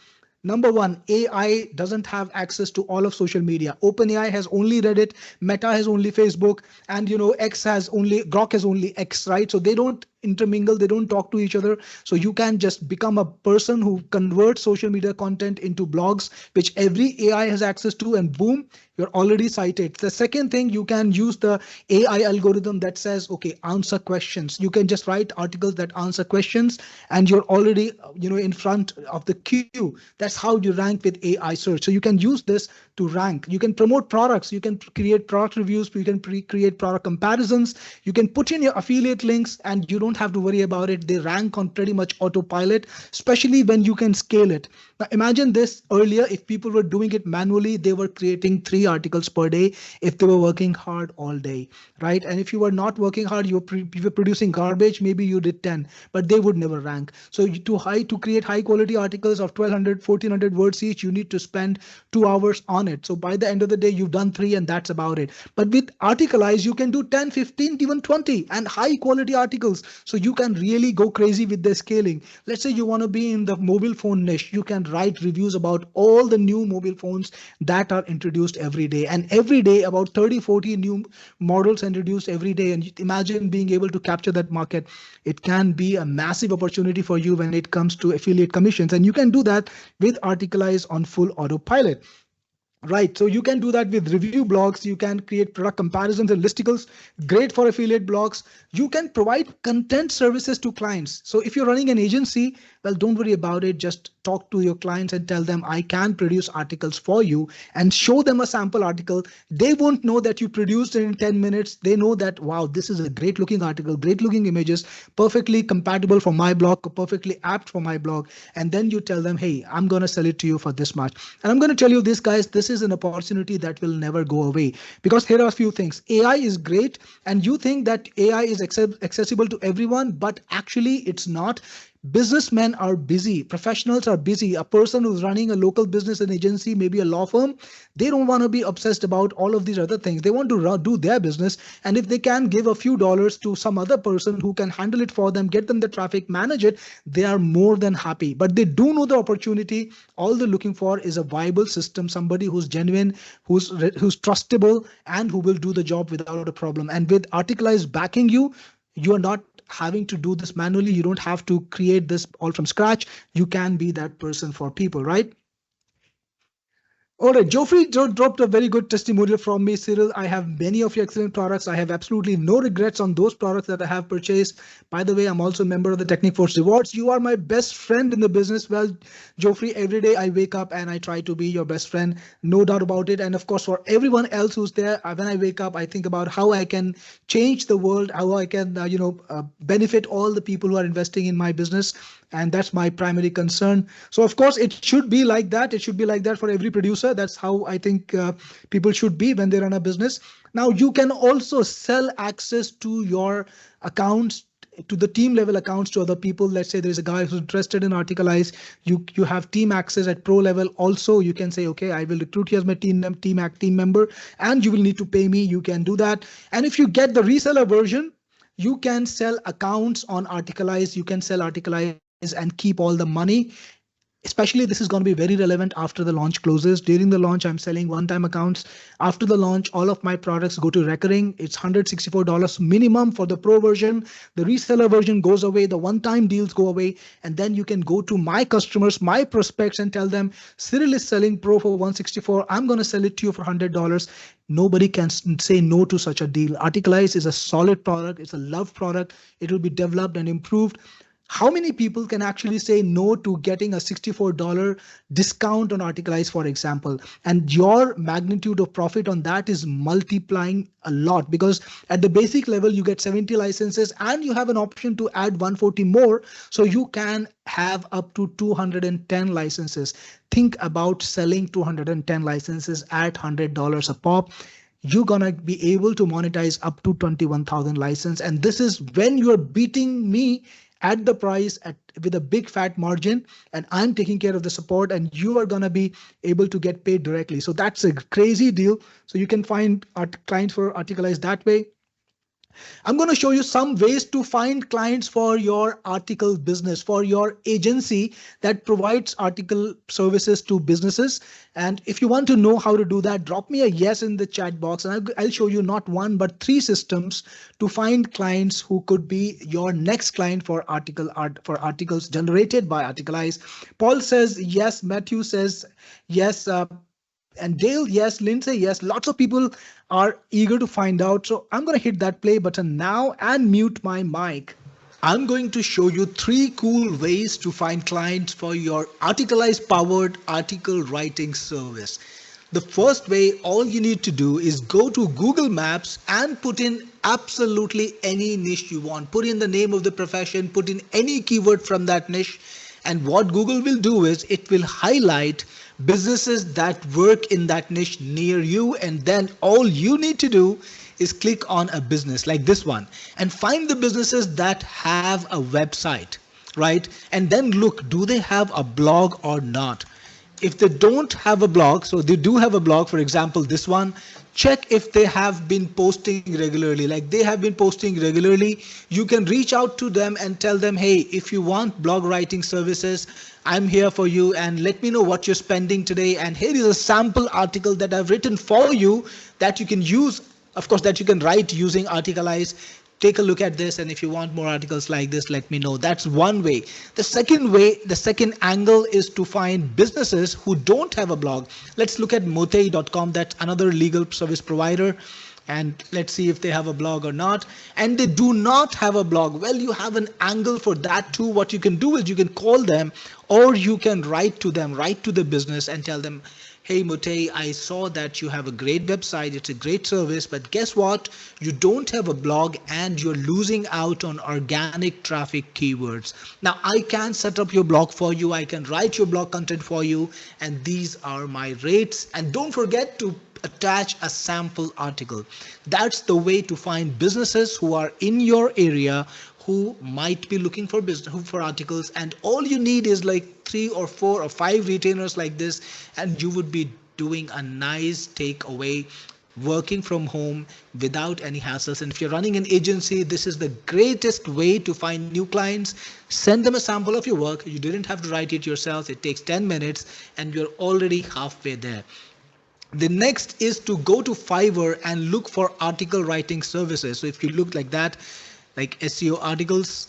Number one, AI doesn't have access to all of social media. OpenAI has only Reddit, Meta has only Facebook, and Grok has only X, right? So they don't intermingle, they don't talk to each other. So you can just become a person who converts social media content into blogs, which every AI has access to, and boom, you're already cited. The second thing, you can use the AI algorithm that says, okay, answer questions. You can just write articles that answer questions, and you're already, in front of the queue. That's how you rank with AI search. So you can use this to rank. You can promote products. You can create product reviews. You can create product comparisons. You can put in your affiliate links, and you don't have to worry about it. They rank on pretty much autopilot, especially when you can scale it. Now imagine this: earlier, if people were doing it manually, they were creating 3 articles per day if they were working hard all day, right? And if you were not working hard, you were producing garbage, maybe you did 10, but they would never rank. So to create high quality articles of 1200, 1400 words each, you need to spend 2 hours on it. So by the end of the day, you've done 3, and that's about it. But with Articalize, you can do 10, 15, even 20 and high quality articles. So you can really go crazy with the scaling. Let's say you want to be in the mobile phone niche. You can write reviews about all the new mobile phones that are introduced every day. And every day, about 30, 40 new models introduced every day. And imagine being able to capture that market. It can be a massive opportunity for you when it comes to affiliate commissions. And you can do that with Articalize on full autopilot. Right, so you can do that with review blogs. You can create product comparisons and listicles. Great for affiliate blogs. You can provide content services to clients. So if you're running an agency, well, don't worry about it. Just talk to your clients and tell them, I can produce articles for you, and show them a sample article. They won't know that you produced it in 10 minutes. They know that, wow, this is a great looking article, great looking images, perfectly compatible for my blog, perfectly apt for my blog. And then you tell them, hey, I'm going to sell it to you for this much. And I'm going to tell you this, guys, this is an opportunity that will never go away, because here are a few things. AI is great, and you think that AI is accessible to everyone, but actually it's not. Businessmen are busy. Professionals are busy. A person who's running a local business, an agency, maybe a law firm, they don't want to be obsessed about all of these other things. They want to do their business. And if they can give a few dollars to some other person who can handle it for them, get them the traffic, manage it, they are more than happy. But they do know the opportunity. All they're looking for is a viable system, somebody who's genuine, who's trustable, and who will do the job without a problem. And with Articalize backing you, you are not having to do this manually. You don't have to create this all from scratch. You can be that person for people, right? All right, Geoffrey dropped a very good testimonial from me, Cyril. I have many of your excellent products. I have absolutely no regrets on those products that I have purchased. By the way, I'm also a member of the Technic Force Rewards. You are my best friend in the business. Well, Geoffrey, every day I wake up and I try to be your best friend, no doubt about it. And of course, for everyone else who's there, when I wake up, I think about how I can change the world, how I can, benefit all the people who are investing in my business. And that's my primary concern. So of course it should be like that. It should be like that for every producer. That's how I think people should be when they run a business. Now you can also sell access to your accounts, to the team level accounts, to other people. Let's say there's a guy who's interested in Articalize. You have team access at pro level. Also you can say, okay, I will recruit you as my team member, and you will need to pay me. You can do that. And if you get the reseller version, you can sell accounts on Articalize. You can sell Articalize and keep all the money. Especially this is going to be very relevant after the launch closes. During the launch, I'm selling one-time accounts. After the launch, all of my products go to recurring. It's $164 minimum for the pro version. The reseller version goes away. The one-time deals go away. And then you can go to my customers, my prospects, and tell them, Cyril is selling pro for $164. I'm going to sell it to you for $100. Nobody can say no to such a deal. Articalize is a solid product. It's a loved product. It will be developed and improved. How many people can actually say no to getting a $64 discount on Articalize, for example? And your magnitude of profit on that is multiplying a lot, because at the basic level, you get 70 licenses and you have an option to add 140 more. So you can have up to 210 licenses. Think about selling 210 licenses at $100 a pop. You're gonna be able to monetize up to 21,000 license. And this is when you're beating me at the price with a big fat margin, and I'm taking care of the support, and you are gonna be able to get paid directly. So that's a crazy deal. So you can find clients for Articalize that way. I'm going to show you some ways to find clients for your article business, for your agency that provides article services to businesses. And if you want to know how to do that, drop me a yes in the chat box, and I'll show you not one, but 3 systems to find clients who could be your next client for articles generated by Articalize. Paul says yes. Matthew says yes. And Dale, yes. Lindsay, yes. Lots of people are eager to find out. So I'm going to hit that play button now and mute my mic. I'm going to show you 3 cool ways to find clients for your Articalize powered article writing service. The first way, all you need to do is go to Google Maps and put in absolutely any niche you want. Put in the name of the profession, put in any keyword from that niche. And what Google will do is it will highlight businesses that work in that niche near you. And then all you need to do is click on a business like this one and find the businesses that have a website, right? And then look, do they have a blog or not? If they don't have a blog, so they do have a blog, for example, this one, check if they have been posting regularly. Like they have been posting regularly, you can reach out to them and tell them, hey, if you want blog writing services, I'm here for you, and let me know what you're spending today. And here is a sample article that I've written for you that you can use, of course, that you can write using Articalize. Take a look at this, and if you want more articles like this, let me know. That's one way. The second way, the second angle is to find businesses who don't have a blog. Let's look at motei.com. That's another legal service provider. And let's see if they have a blog or not. And they do not have a blog. Well, you have an angle for that too. What you can do is you can call them, or you can write to them, write to the business and tell them, hey, Motei, I saw that you have a great website. It's a great service, but guess what? You don't have a blog and you're losing out on organic traffic keywords. Now I can set up your blog for you. I can write your blog content for you. And these are my rates. And don't forget to attach a sample article. That's the way to find businesses who are in your area who might be looking for articles, and all you need is like 3 or 4 or 5 retainers like this, and you would be doing a nice takeaway, working from home without any hassles. And if you're running an agency, this is the greatest way to find new clients. Send them a sample of your work. You didn't have to write it yourself. It takes 10 minutes and you're already halfway there. The next is to go to Fiverr and look for article writing services. So if you look like that, like SEO articles,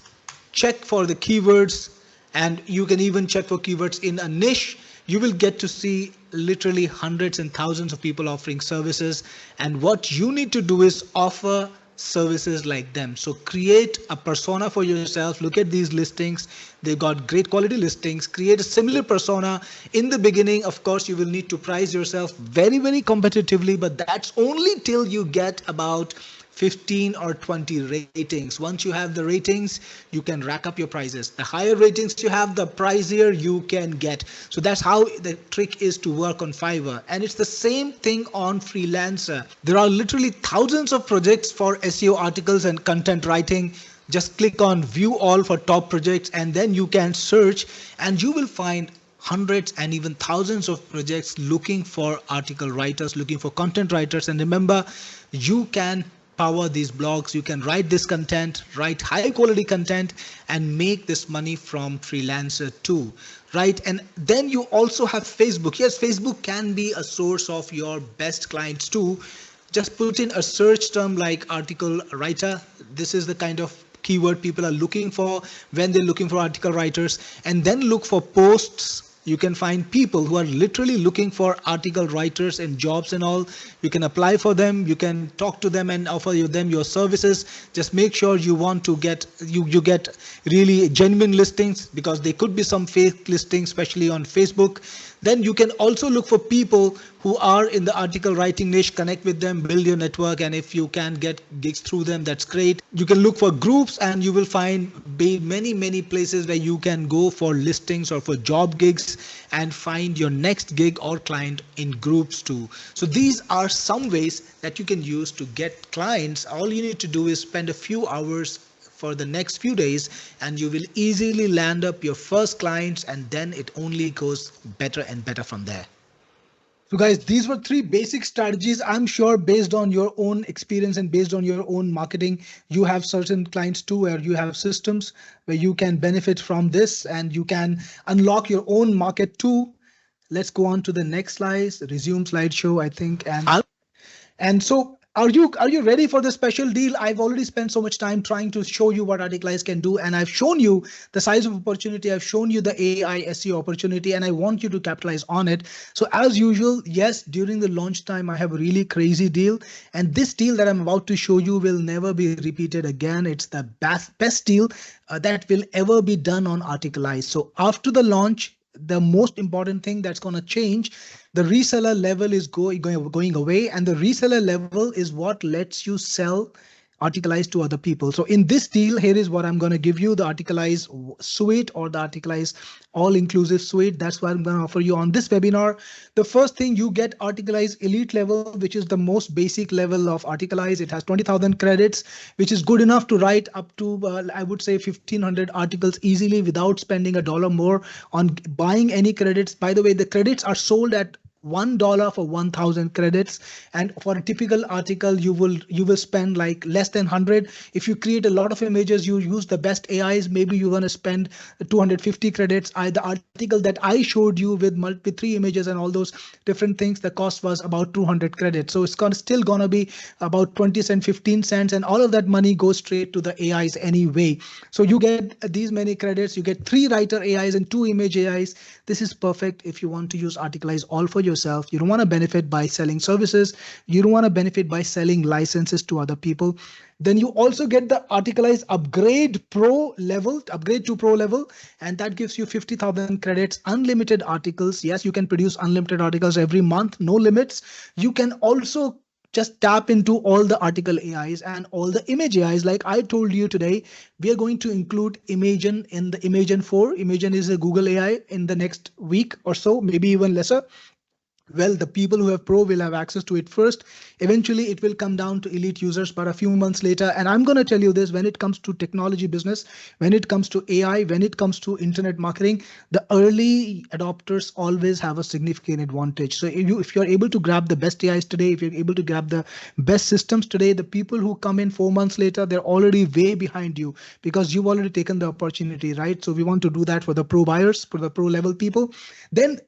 check for the keywords, and you can even check for keywords in a niche. you will get to see literally hundreds and thousands of people offering services. And what you need to do is offer services like them. So create a persona for yourself. Look at these listings. They've got great quality listings. Create a similar persona. In the beginning, of course, you will need to price yourself very, very competitively, but that's only till you get about 15 or 20 ratings. Once you have the ratings, you can rack up your prices. The higher ratings you have, the pricier you can get. So that's how the trick is to work on Fiverr. And it's the same thing on Freelancer. There are literally thousands of projects for SEO articles and content writing. Just click on view all for top projects, and then you can search and you will find hundreds and even thousands of projects looking for article writers, looking for content writers. And remember, you can power these blogs, you can write this content, write high quality content, and make this money from Freelancer too, right? And then you also have Facebook. Yes, Facebook can be a source of your best clients too. Just put in a search term like article writer. This is the kind of keyword people are looking for when they're looking for article writers. And then look for posts. You can find people who are literally looking for article writers and jobs and all. You can apply for them. You can talk to them and offer them your services. Just make sure you want to get you get really genuine listings, because there could be some fake listings, especially on Facebook. Then you can also look for people who are in the article writing niche, connect with them, build your network, and if you can get gigs through them, that's great. You can look for groups, and you will find many places where you can go for listings or for job gigs and find your next gig or client in groups too. So these are some ways that you can use to get clients. All you need to do is spend a few hours for the next few days, and you will easily land up your first clients, and then it only goes better and better from there. So guys, these were 3 basic strategies. I'm sure based on your own experience and based on your own marketing, you have certain clients too, where you have systems where you can benefit from this and you can unlock your own market too. Let's go on to the next slide, resume slideshow, I think. And so are you ready for the special deal? I've already spent so much time trying to show you what Articalize can do, and I've shown you the size of opportunity. I've shown you the AI SEO opportunity, and I want you to capitalize on it. So as usual, yes, during the launch time, I have a really crazy deal, and this deal that I'm about to show you will never be repeated again. It's the best deal that will ever be done on Articalize. So after the launch, the most important thing that's going to change, the reseller level is going away, and the reseller level is what lets you sell Articalize to other people. So in this deal, here is what I'm going to give you, the Articalize suite or the Articalize all-inclusive suite. That's what I'm going to offer you on this webinar. The first thing, you get Articalize elite level, which is the most basic level of Articalize. It has 20,000 credits, which is good enough to write up to, I would say 1,500 articles easily without spending $1 more on buying any credits. By the way, the credits are sold at $1 for 1,000 credits, and for a typical article you will spend like less than 100. If you create a lot of images, you use the best AIs, maybe you're going to spend 250 credits. The article that I showed you with 3 images and all those different things, the cost was about 200 credits. So it's still gonna be about 20 cents, 15 cents, and all of that money goes straight to the AIs anyway. So you get these many credits, you get 3 writer AIs and 2 image AIs. This is perfect if you want to use Articalize all for yourself. You don't want to benefit by selling services. You don't want to benefit by selling licenses to other people. Then you also get the Articalize upgrade to pro level, and that gives you 50,000 credits, unlimited articles. Yes, you can produce unlimited articles every month, no limits. You can also just tap into all the article AIs and all the image AIs. Like I told you today, we are going to include Imagen in the Imagen 4. Imagen is a Google AI in the next week or so, maybe even lesser. Well, the people who have Pro will have access to it first. Eventually, it will come down to elite users, but a few months later. And I'm going to tell you this, when it comes to technology business, when it comes to AI, when it comes to internet marketing, the early adopters always have a significant advantage. So if you're able to grab the best AIs today, if you're able to grab the best systems today, the people who come in 4 months later, they're already way behind you because you've already taken the opportunity, right? So we want to do that for the pro buyers, for the pro level people. Then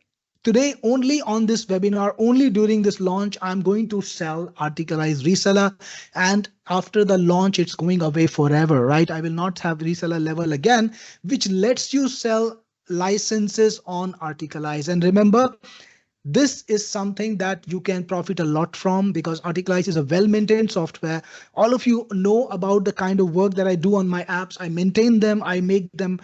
today, only on this webinar, only during this launch, I'm going to sell Articalize reseller. And after the launch, it's going away forever, right? I will not have reseller level again, which lets you sell licenses on Articalize. And remember, this is something that you can profit a lot from because Articalize is a well-maintained software. All of you know about the kind of work that I do on my apps. I maintain them, I make them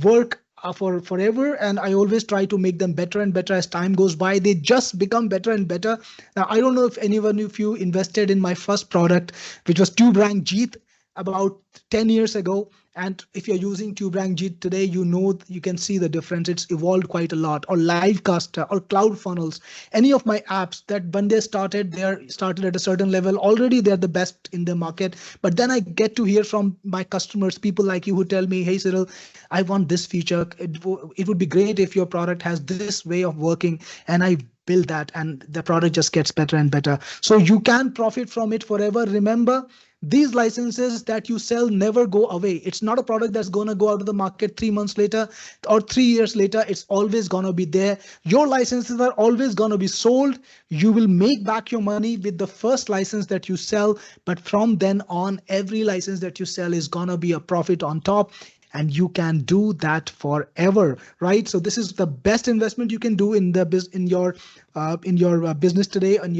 work for forever, and I always try to make them better and better as time goes by. They just become better and better. Now, I don't know if anyone of you invested in my first product, which was TubeRank Jeet about 10 years ago. And if you're using TubeRank Jeet today, you know, you can see the difference. It's evolved quite a lot. Or Livecaster or Cloud Funnels, any of my apps that when they started, they're started at a certain level. Already they're the best in the market. But then I get to hear from my customers, people like you who tell me, hey, Cyril, I want this feature. It would be great if your product has this way of working. And I build that and the product just gets better and better. So you can profit from it forever. Remember, these licenses that you sell never go away. It's not a product that's going to go out of the market 3 months later or 3 years later. It's always going to be there. Your licenses are always going to be sold. You will make back your money with the first license that you sell. But from then on, every license that you sell is going to be a profit on top. And you can do that forever, right? So this is the best investment you can do in the in your business today. And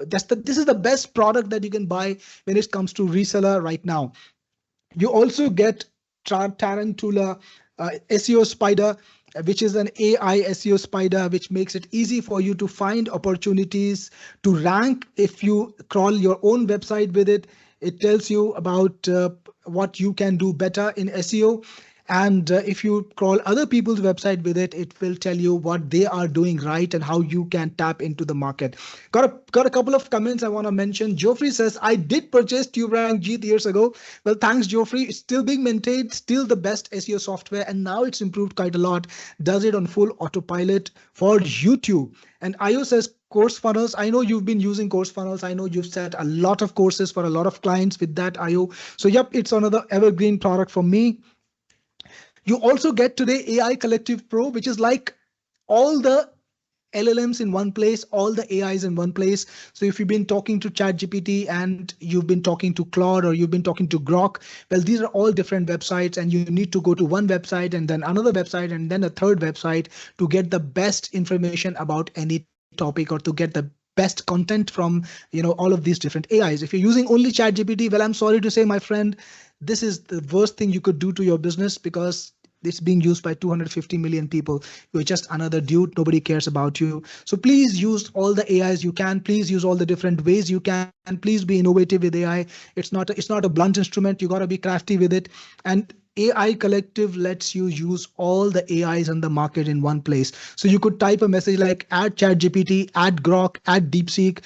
this is the best product that you can buy when it comes to reseller right now. You also get Tarantula SEO Spider, which is an AI SEO spider, which makes it easy for you to find opportunities to rank. If you crawl your own website with it, it tells you about what you can do better in SEO. And if you crawl other people's website with it, it will tell you what they are doing right and how you can tap into the market. Got a couple of comments I want to mention. Geoffrey says, I did purchase TubeRank Jeet years ago. Well, thanks, Geoffrey. It's still being maintained, still the best SEO software, and now it's improved quite a lot. Does it on full autopilot for YouTube. And Io says, Course Funnels. I know you've been using Course Funnels. I know you've set a lot of courses for a lot of clients with that, Io. So yep, it's another evergreen product for me. You also get today AI Collective Pro, which is like all the LLMs in one place, all the AIs in one place. So if you've been talking to ChatGPT and you've been talking to Claude or you've been talking to Grok, well, these are all different websites and you need to go to one website and then another website and then a third website to get the best information about any topic or to get the best content from, all of these different AIs. If you're using only ChatGPT, well, I'm sorry to say, my friend, this is the worst thing you could do to your business because it's being used by 250 million people. You're just another dude. Nobody cares about you. So please use all the AIs you can. Please use all the different ways you can. And please be innovative with AI. It's not a blunt instrument. You got to be crafty with it. And AI Collective lets you use all the AIs in the market in one place. So you could type a message like add ChatGPT, add Grok, add DeepSeek,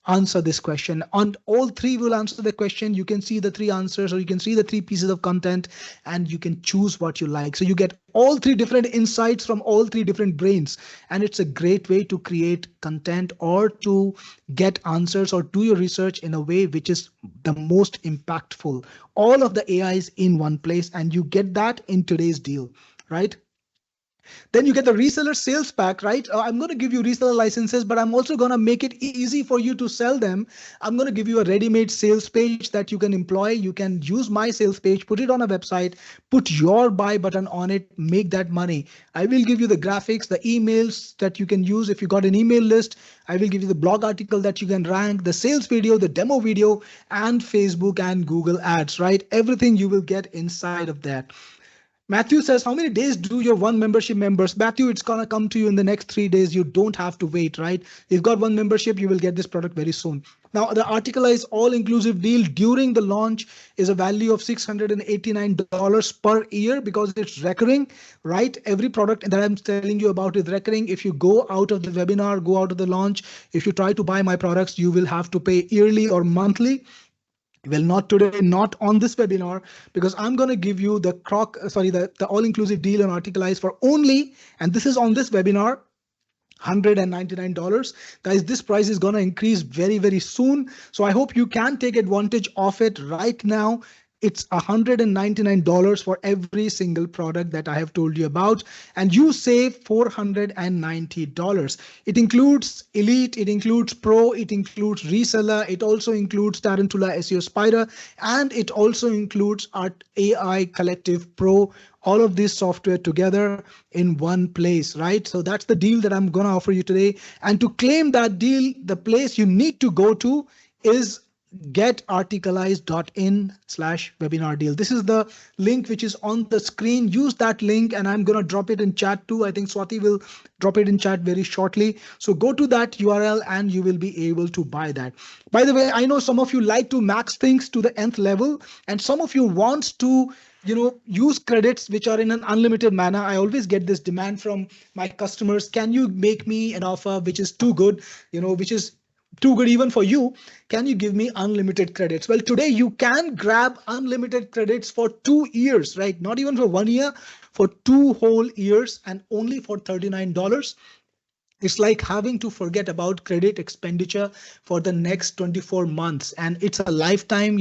answer this question. On all three will answer the question. You can see the three answers or you can see the three pieces of content and you can choose what you like. So you get all three different insights from all three different brains. And it's a great way to create content or to get answers or do your research in a way which is the most impactful. All of the AIs in one place and you get that in today's deal, right? Then you get the reseller sales pack, right? I'm going to give you reseller licenses, but I'm also going to make it easy for you to sell them. I'm going to give you a ready-made sales page that you can employ. You can use my sales page, put it on a website, put your buy button on it, make that money. I will give you the graphics, the emails that you can use. If you got an email list, I will give you the blog article that you can rank, the sales video, the demo video, and Facebook and Google ads, right? Everything you will get inside of that. Matthew says, how many days do your one membership members? Matthew, it's going to come to you in the next 3 days. You don't have to wait, right? You've got one membership, you will get this product very soon. Now, the Articalize all-inclusive deal during the launch is a value of $689 per year because it's recurring, right? Every product that I'm telling you about is recurring. If you go out of the webinar, go out of the launch, if you try to buy my products, you will have to pay yearly or monthly. Well, not today, not on this webinar, because I'm going to give you the all-inclusive deal on Articalize for only, and this is on this webinar, $199. Guys, this price is going to increase very, very soon. So I hope you can take advantage of it right now. It's $199 for every single product that I have told you about, and you save $490. It includes Elite, it includes Pro, it includes Reseller, it also includes Tarantula SEO Spider, and it also includes our AI Collective Pro. All of this software together in one place, right? So that's the deal that I'm going to offer you today. And to claim that deal, the place you need to go to is getarticalize.in/webinar deal. This is the link which is on the screen. Use that link, and I'm going to drop it in chat too. I think Swati will drop it in chat very shortly. So go to that URL and you will be able to buy that. By the way, I know some of you like to max things to the nth level, and some of you wants to use credits which are in an unlimited manner. I always get this demand from my customers. Can you make me an offer which is too good, which is too good even for you? Can you give me unlimited credits? Well, today you can grab unlimited credits for 2 years, right? Not even for 1 year, for 2 whole years, and only for $39. It's like having to forget about credit expenditure for the next 24 months. And it's a lifetime,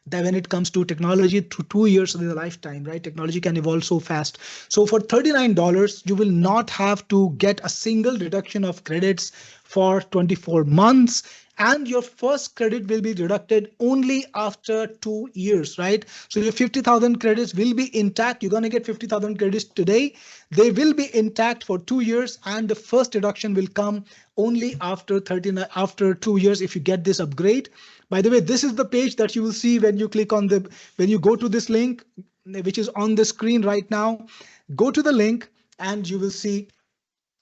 that when it comes to technology, to 2 years is a lifetime, right? Technology can evolve so fast. So for $39, you will not have to get a single reduction of credits for 24 months. And your first credit will be deducted only after 2 years, right? So your 50,000 credits will be intact. You're going to get 50,000 credits today. They will be intact for 2 years, and the first deduction will come only after 2 years if you get this upgrade. By the way, this is the page that you will see when you click on when you go to this link, which is on the screen right now. Go to the link and you will see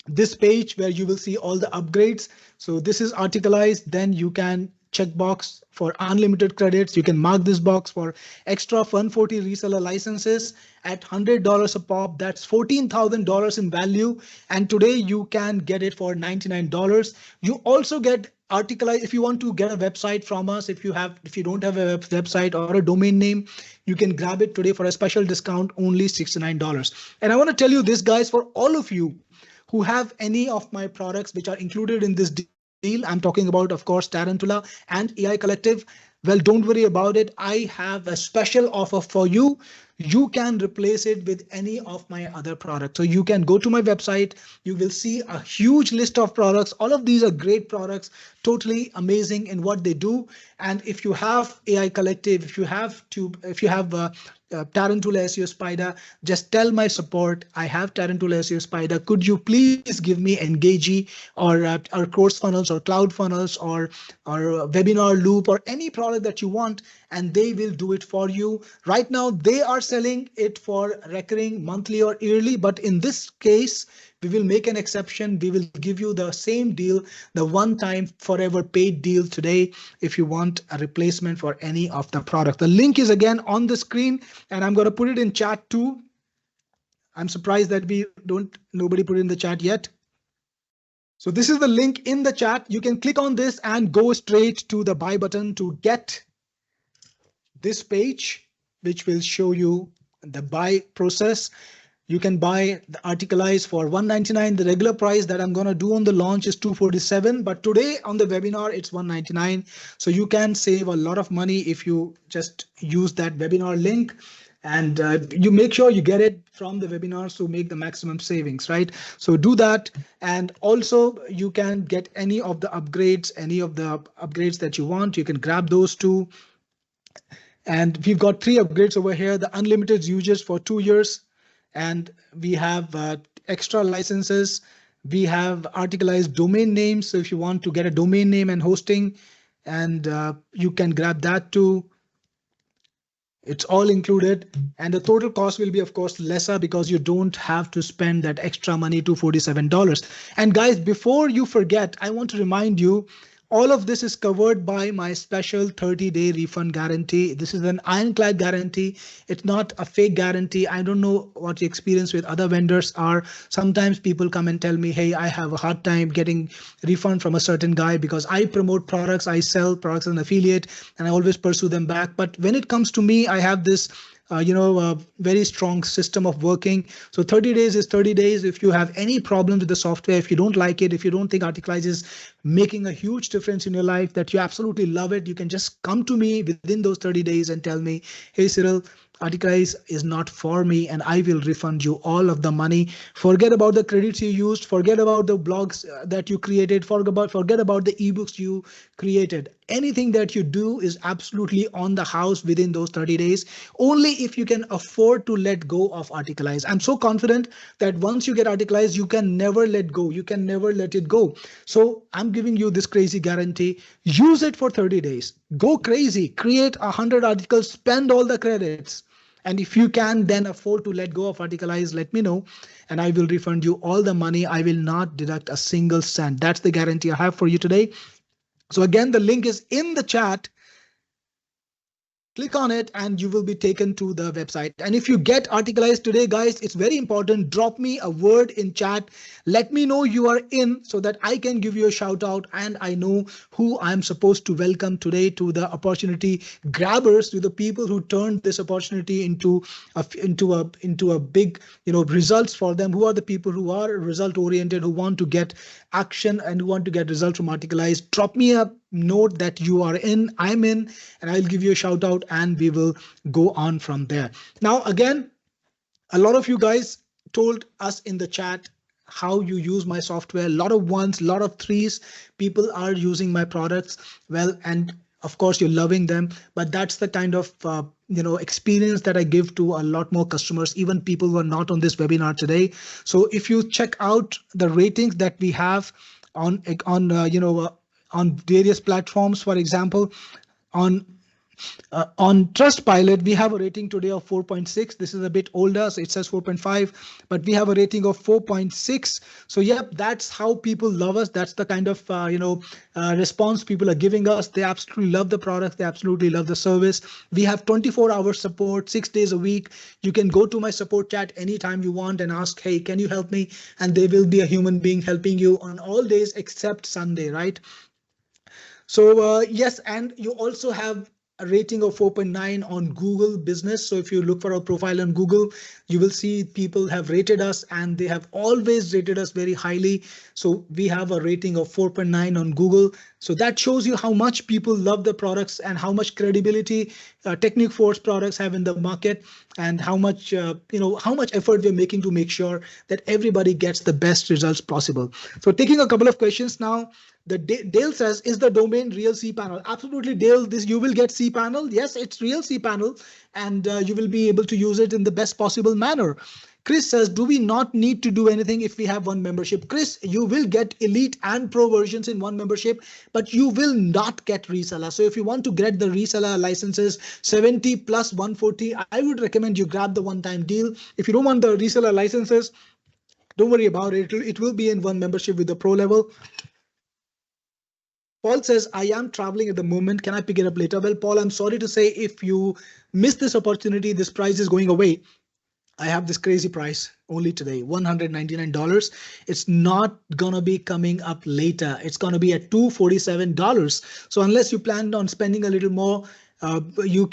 this page where you will see all the upgrades. So this is Articalize. Then you can check box for unlimited credits. You can mark this box for extra 140 reseller licenses at $100 a pop. That's $14,000 in value. And today you can get it for $99. You also get Articalize. If you want to get a website from us, if you don't have a website or a domain name, you can grab it today for a special discount, only $69. And I want to tell you this, guys, for all of you who have any of my products which are included in this deal, I'm talking about, of course, Tarantula and AI Collective. Well, don't worry about it. I have a special offer for you. You can replace it with any of my other products. So you can go to my website. You will see a huge list of products. All of these are great products, totally amazing in what they do. And if you have AI Collective, if you have Tarantula SEO Spider, just tell my support, I have Tarantula SEO Spider. Could you please give me Engagey or course funnels or cloud funnels or webinar loop or any product that you want, and they will do it for you. Right now, they are selling it for recurring monthly or yearly, but in this case, we will make an exception. We will give you the same deal, the one-time forever paid deal today if you want a replacement for any of the product. The link is again on the screen, and I'm going to put it in chat too. I'm surprised that nobody put it in the chat yet. So this is the link in the chat. You can click on this and go straight to the buy button to get this page, which will show you the buy process. You can buy the Articalize for $199. The regular price that I'm going to do on the launch is $247, but today on the webinar, it's $199. So you can save a lot of money if you just use that webinar link, and you make sure you get it from the webinar to make the maximum savings, right? So do that. And also you can get any of the upgrades that you want. You can grab those too. And we've got 3 upgrades over here, the unlimited users for 2 years. And we have extra licenses. We have Articalized domain names. So if you want to get a domain name and hosting, and you can grab that too. It's all included. And the total cost will be, of course, lesser because you don't have to spend that extra money, $247. And guys, before you forget, I want to remind you, all of this is covered by my special 30-day refund guarantee. This is an ironclad guarantee. It's not a fake guarantee. I don't know what your experience with other vendors are. Sometimes people come and tell me, hey, I have a hard time getting refund from a certain guy because I promote products, I sell products as an affiliate, and I always pursue them back. But when it comes to me, I have this very strong system of working. So 30 days is 30 days. If you have any problems with the software, if you don't like it, if you don't think Articalize is making a huge difference in your life, that you absolutely love it, you can just come to me within those 30 days and tell me, hey, Cyril, Articalize is not for me, and I will refund you all of the money. Forget about the credits you used, forget about the blogs that you created, forget about the ebooks you created. Anything that you do is absolutely on the house within those 30 days, only if you can afford to let go of Articalize. I'm so confident that once you get Articalize, you can never let go. You can never let it go. So I'm giving you this crazy guarantee. Use it for 30 days. Go crazy. Create 100 articles. Spend all the credits. And if you can then afford to let go of Articalize, let me know and I will refund you all the money. I will not deduct a single cent. That's the guarantee I have for you today. So again, the link is in the chat. Click on it and you will be taken to the website. And if you get Articalize today, guys, it's very important. Drop me a word in chat. Let me know you are in so that I can give you a shout out and I know who I'm supposed to welcome today to the opportunity grabbers, to the people who turned this opportunity into a big, results for them. Who are the people who are result oriented, who want to get action and who want to get results from Articalize? Drop me a note that you are in, I'm in, and I'll give you a shout out and we will go on from there. Now, again, a lot of you guys told us in the chat how you use my software. A lot of ones, a lot of threes. People are using my products well, and of course you're loving them, but that's the kind of experience that I give to a lot more customers, even people who are not on this webinar today. So if you check out the ratings that we have on various platforms, for example, on Trustpilot, we have a rating today of 4.6. This is a bit older, so it says 4.5, but we have a rating of 4.6. So yeah, that's how people love us. That's the kind of response people are giving us. They absolutely love the product. They absolutely love the service. We have 24-hour support, 6 days a week. You can go to my support chat anytime you want and ask, hey, can you help me? And there will be a human being helping you on all days except Sunday, right? So yes, and you also have a rating of 4.9 on Google Business. So if you look for our profile on Google, you will see people have rated us and they have always rated us very highly. So we have a rating of 4.9 on Google. So that shows you how much people love the products and how much credibility Technic Force products have in the market, and how much effort we're making to make sure that everybody gets the best results possible. So taking a couple of questions now. Dale says, is the domain real cPanel? Absolutely, Dale. You will get cPanel. Yes, it's real cPanel, and you will be able to use it in the best possible manner. Chris says, do we not need to do anything if we have one membership? Chris, you will get Elite and Pro versions in one membership, but you will not get reseller. So if you want to get the reseller licenses, 70 plus 140, I would recommend you grab the one-time deal. If you don't want the reseller licenses, don't worry about it. It will be in one membership with the Pro level. Paul says, I am traveling at the moment. Can I pick it up later? Well, Paul, I'm sorry to say, if you miss this opportunity, this price is going away. I have this crazy price only today, $199. It's not going to be coming up later. It's going to be at $247. So unless you planned on spending a little more, you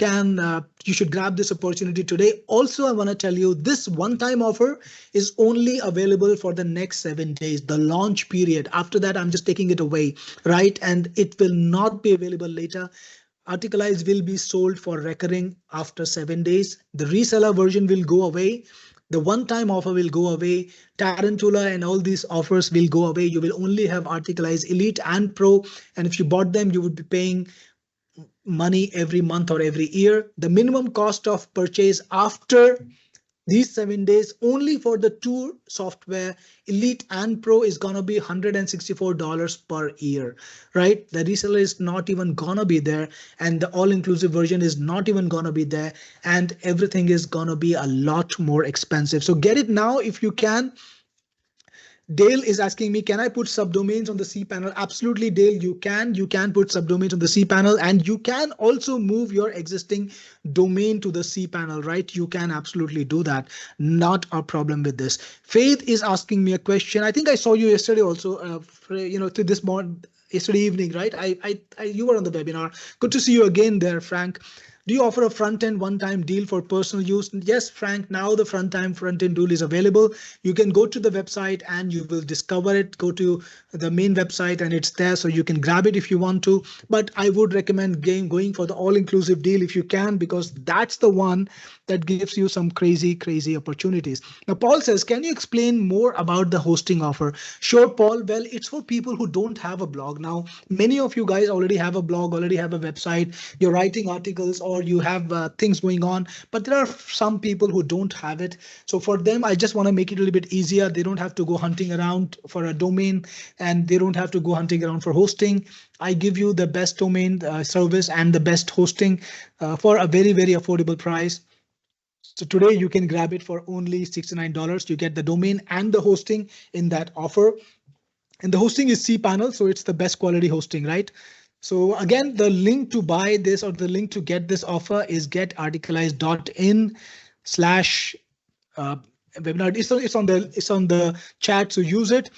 should grab this opportunity today. Also, I want to tell you, this one-time offer is only available for the next 7 days, the launch period. After that, I'm just taking it away, right? And it will not be available later. Articalize will be sold for recurring after 7 days. The reseller version will go away. The one-time offer will go away. Tarantula and all these offers will go away. You will only have Articalize Elite and Pro. And if you bought them, you would be paying money every month or every year. The minimum cost of purchase after these 7 days only for the two software, Elite and Pro, is going to be $164 per year, right? The reseller is not even going to be there, and the all-inclusive version is not even going to be there, and everything is going to be a lot more expensive. So get it now if you can. Dale is asking me, can I put subdomains on the cPanel? Absolutely, Dale, you can. You can put subdomains on the cPanel, and you can also move your existing domain to the cPanel, right? You can absolutely do that. Not a problem with this. Faith is asking me a question. I think I saw you yesterday also, to this morning, yesterday evening, right? You were on the webinar. Good to see you again there, Frank. Do you offer a front-end one-time deal for personal use? Yes, Frank, now the front-end deal is available. You can go to the website and you will discover it. Go to the main website and it's there, so you can grab it if you want to. But I would recommend going for the all-inclusive deal if you can, because that's the one that gives you some crazy opportunities. Now, Paul says, can you explain more about the hosting offer? Sure, Paul. Well, it's for people who don't have a blog. Now, many of you guys already have a blog, already have a website, you're writing articles, or you have things going on, but there are some people who don't have it. So for them, I just want to make it a little bit easier. They don't have to go hunting around for a domain, and they don't have to go hunting around for hosting. I give you the best domain service and the best hosting for a very affordable price. So today you can grab it for only $69. You get the domain and the hosting in that offer. And the hosting is cPanel, so it's the best quality hosting, right? So again, the link to buy this or the link to get this offer is getarticalize.in/webinar. It's on the chat, so use it.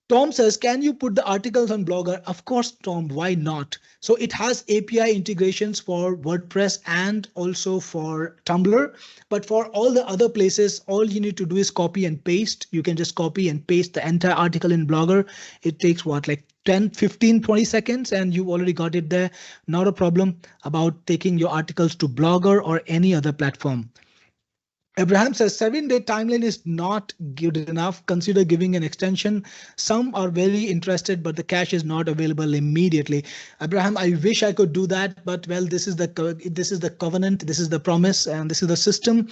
Tom says, can you put the articles on Blogger? Of course, Tom, why not? So it has API integrations for WordPress and also for Tumblr. But for all the other places, all you need to do is copy and paste. You can just copy and paste the entire article in Blogger. It takes what, like 10, 15, 20 seconds, and you've already got it there. Not a problem about taking your articles to Blogger or any other platform. Abraham says 7-day timeline is not good enough. Consider giving an extension. Some are very interested, but the cash is not available immediately. Abraham, I wish I could do that, but well, this is the covenant, this is the promise, and this is the system.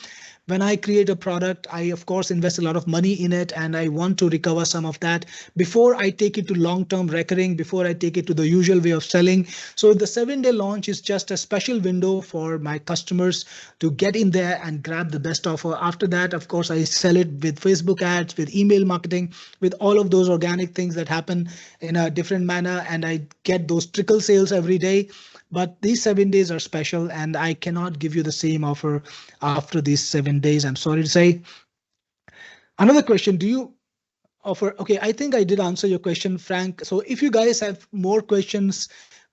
When I create a product, I of course invest a lot of money in it, and I want to recover some of that before I take it to long-term recurring, before I take it to the usual way of selling. So the 7-day launch is just a special window for my customers to get in there and grab the best offer. After that, of course, I sell it with Facebook ads, with email marketing, with all of those organic things that happen in a different manner, and I get those trickle sales every day. But these 7 days are special, and I cannot give you the same offer after these 7 days. I'm sorry to say. Another question, do you offer? Okay, I think I did answer your question, Frank. So if you guys have more questions,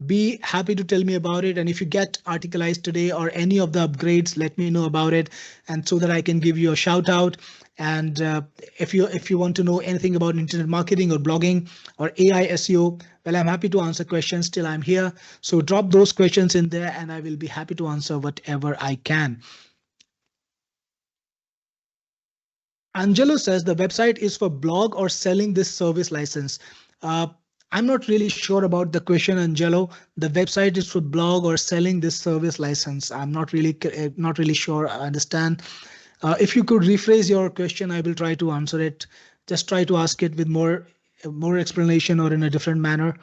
be happy to tell me about it. And if you get Articalize today or any of the upgrades, let me know about it, and so that I can give you a shout out. And if you want to know anything about internet marketing or blogging or AI SEO, well, I'm happy to answer questions till I'm here. So drop those questions in there and I will be happy to answer whatever I can. Angelo says the website is for blog or selling this service license. I'm not really sure about the question, Angelo. The website is for blog or selling this service license. I'm not really sure. I understand. If you could rephrase your question, I will try to answer it. Just try to ask it with more explanation or in a different manner.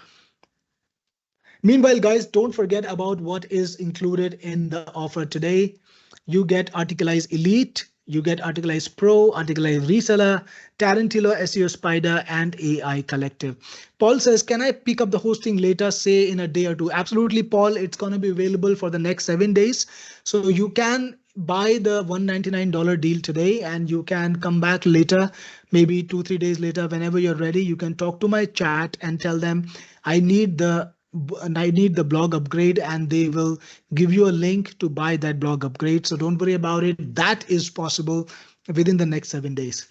Meanwhile, guys, don't forget about what is included in the offer today. You get Articalize Elite, you get Articalize Pro, Articalize Reseller, Tarantino SEO Spider, and AI Collective. Paul says, can I pick up the hosting later, say in a day or two? Absolutely, Paul. It's going to be available for the next 7 days. So you can buy the $199 deal today and you can come back later, maybe 2-3 days later, whenever you're ready. You can talk to my chat and tell them I need the blog upgrade, and they will give you a link to buy that blog upgrade. So don't worry about it. That is possible within the next 7 days.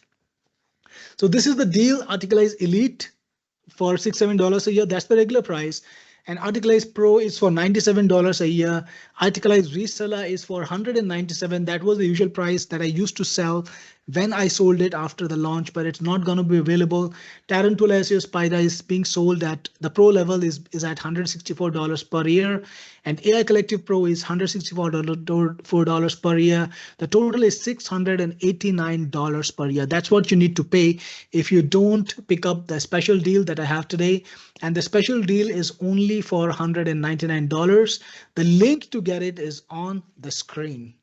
So this is the deal, Articalize Elite for $6-7 a year. That's the regular price. And Articalize Pro is for $97 a year. Articalize Reseller is for $197. That was the usual price that I used to sell when I sold it after the launch, but it's not going to be available. Tarantula SEO Spider is being sold at the Pro level is at $164 per year, and AI Collective Pro is $164 per year. The total is $689 per year. That's what you need to pay if you don't pick up the special deal that I have today. And the special deal is only for $199. The link to get it is on the screen.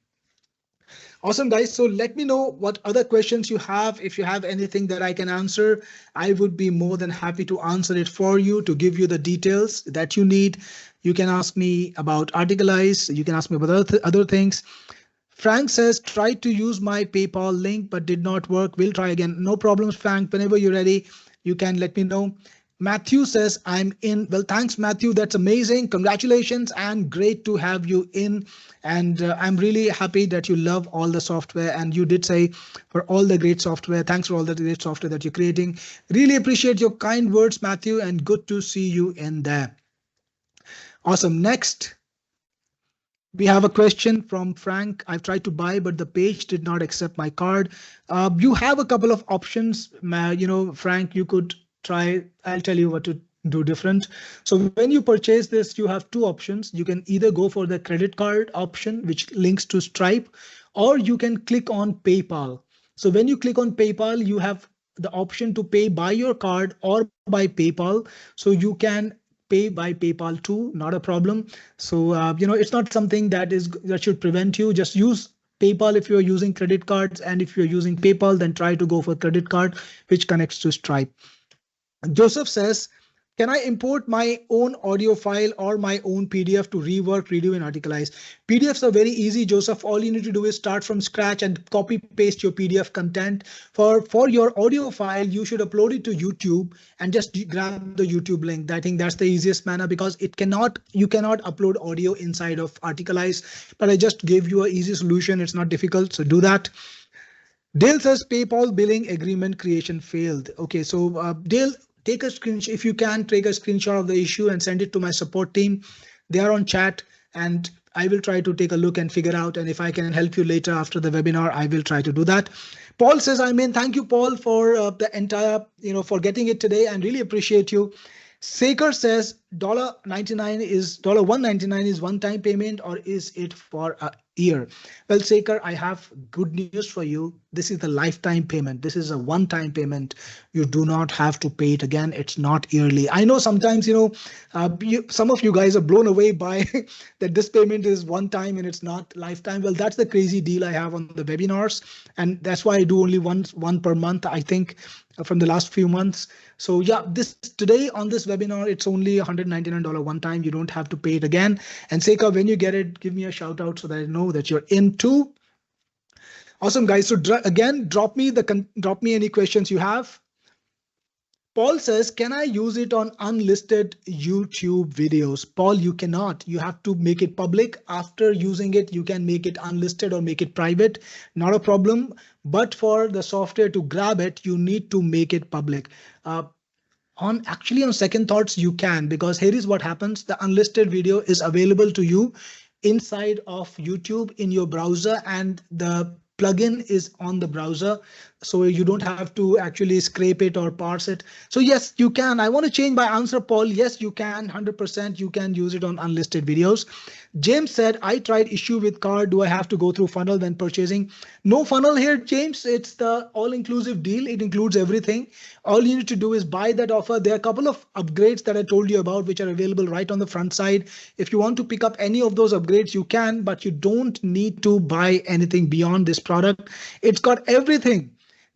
Awesome, guys. So let me know what other questions you have. If you have anything that I can answer, I would be more than happy to answer it for you, to give you the details that you need. You can ask me about Articalize. You can ask me about other things. Frank says, tried to use my PayPal link, but did not work. We'll try again. No problems, Frank. Whenever you're ready, you can let me know. Matthew says, I'm in. Well, thanks, Matthew. That's amazing. Congratulations and great to have you in. And I'm really happy that you love all the software. And you did say for all the great software. Thanks for all the great software that you're creating. Really appreciate your kind words, Matthew, and good to see you in there. Awesome. Next, we have a question from Frank. I've tried to buy, but the page did not accept my card. You have a couple of options. Frank, you could try. I'll tell you what to do different. So when you purchase this, you have two options. You can either go for the credit card option, which links to Stripe, or you can click on PayPal. So when you click on PayPal, you have the option to pay by your card or by PayPal. So you can pay by PayPal too, not a problem. So, it's not something that should prevent you. Just use PayPal if you're using credit cards. And if you're using PayPal, then try to go for credit card, which connects to Stripe. Joseph says, can I import my own audio file or my own PDF to rework, redo, and articleize? PDFs are very easy, Joseph. All you need to do is start from scratch and copy paste your PDF content. For your audio file, you should upload it to YouTube and just grab the YouTube link. I think that's the easiest manner because you cannot upload audio inside of Articalize. But I just gave you an easy solution. It's not difficult, so do that. Dale says PayPal billing agreement creation failed. Okay, so Dale, take a screenshot if you can. Take a screenshot of the issue and send it to my support team. They are on chat, and I will try to take a look and figure out. And if I can help you later after the webinar, I will try to do that. Paul says, I'm in. Thank you, Paul, for the entire, for getting it today, and really appreciate you. Saker says $199 is one-time payment, or is it for a year? Well, Saker, I have good news for you. This is the lifetime payment. This is a one-time payment. You do not have to pay it again. It's not yearly. I know sometimes, some of you guys are blown away by that this payment is one time and it's not lifetime. Well, that's the crazy deal I have on the webinars. And that's why I do only one per month, I think, from the last few months. So yeah, today on this webinar, it's only $199 one time. You don't have to pay it again. And Seika, when you get it, give me a shout out so that I know that you're in too. Awesome, guys. So again, drop me any questions you have. Paul says, can I use it on unlisted YouTube videos? Paul, you cannot. You have to make it public. After using it, you can make it unlisted or make it private. Not a problem. But for the software to grab it, you need to make it public. On second thoughts, you can, because here is what happens. The unlisted video is available to you inside of YouTube in your browser, and the plugin is on the browser, so you don't have to actually scrape it or parse it. So yes, you can. I want to change my answer, Paul. Yes, you can. 100% you can use it on unlisted videos. James said, I tried issue with card. Do I have to go through funnel when purchasing? No funnel here, James. It's the all-inclusive deal. It includes everything. All you need to do is buy that offer. There are a couple of upgrades that I told you about, which are available right on the front side. If you want to pick up any of those upgrades, you can, but you don't need to buy anything beyond this product. It's got everything.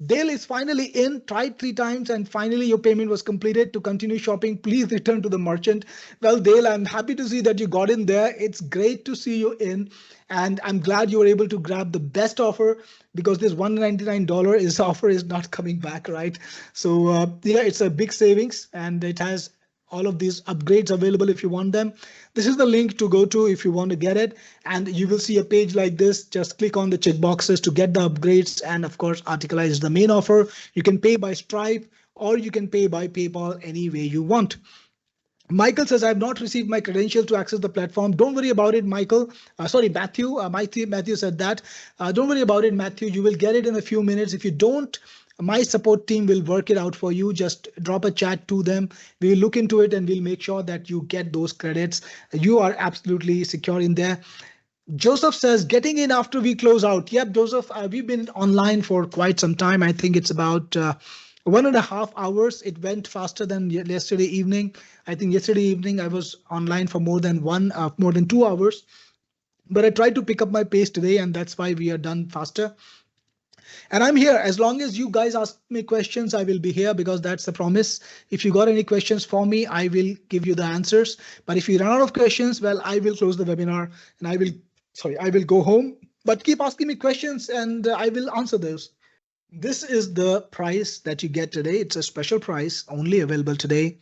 Dale is finally in, tried 3 times, and finally your payment was completed. To continue shopping, please return to the merchant. Well, Dale, I'm happy to see that you got in there. It's great to see you in, and I'm glad you were able to grab the best offer, because this $199 offer is not coming back, right? So yeah, it's a big savings, and it has all of these upgrades available if you want them. This is the link to go to if you want to get it, and you will see a page like this. Just click on the checkboxes to get the upgrades, and of course, Articalize is the main offer. You can pay by Stripe or you can pay by PayPal any way you want. Michael says, I have not received my credentials to access the platform. Don't worry about it, Michael. Matthew. Matthew said that. Don't worry about it, Matthew. You will get it in a few minutes. If you don't, my support team will work it out for you. Just drop a chat to them. We will look into it and we'll make sure that you get those credits. You are absolutely secure in there. Joseph says, getting in after we close out. Yep, Joseph, we've been online for quite some time. I think it's about 1.5 hours. It went faster than yesterday evening. I think yesterday evening I was online for more than 2 hours. But I tried to pick up my pace today, and that's why we are done faster. And I'm here. As long as you guys ask me questions, I will be here, because that's the promise. If you got any questions for me, I will give you the answers. But if you run out of questions, well, I will close the webinar and I will go home. But keep asking me questions and I will answer those. This is the price that you get today. It's a special price only available today.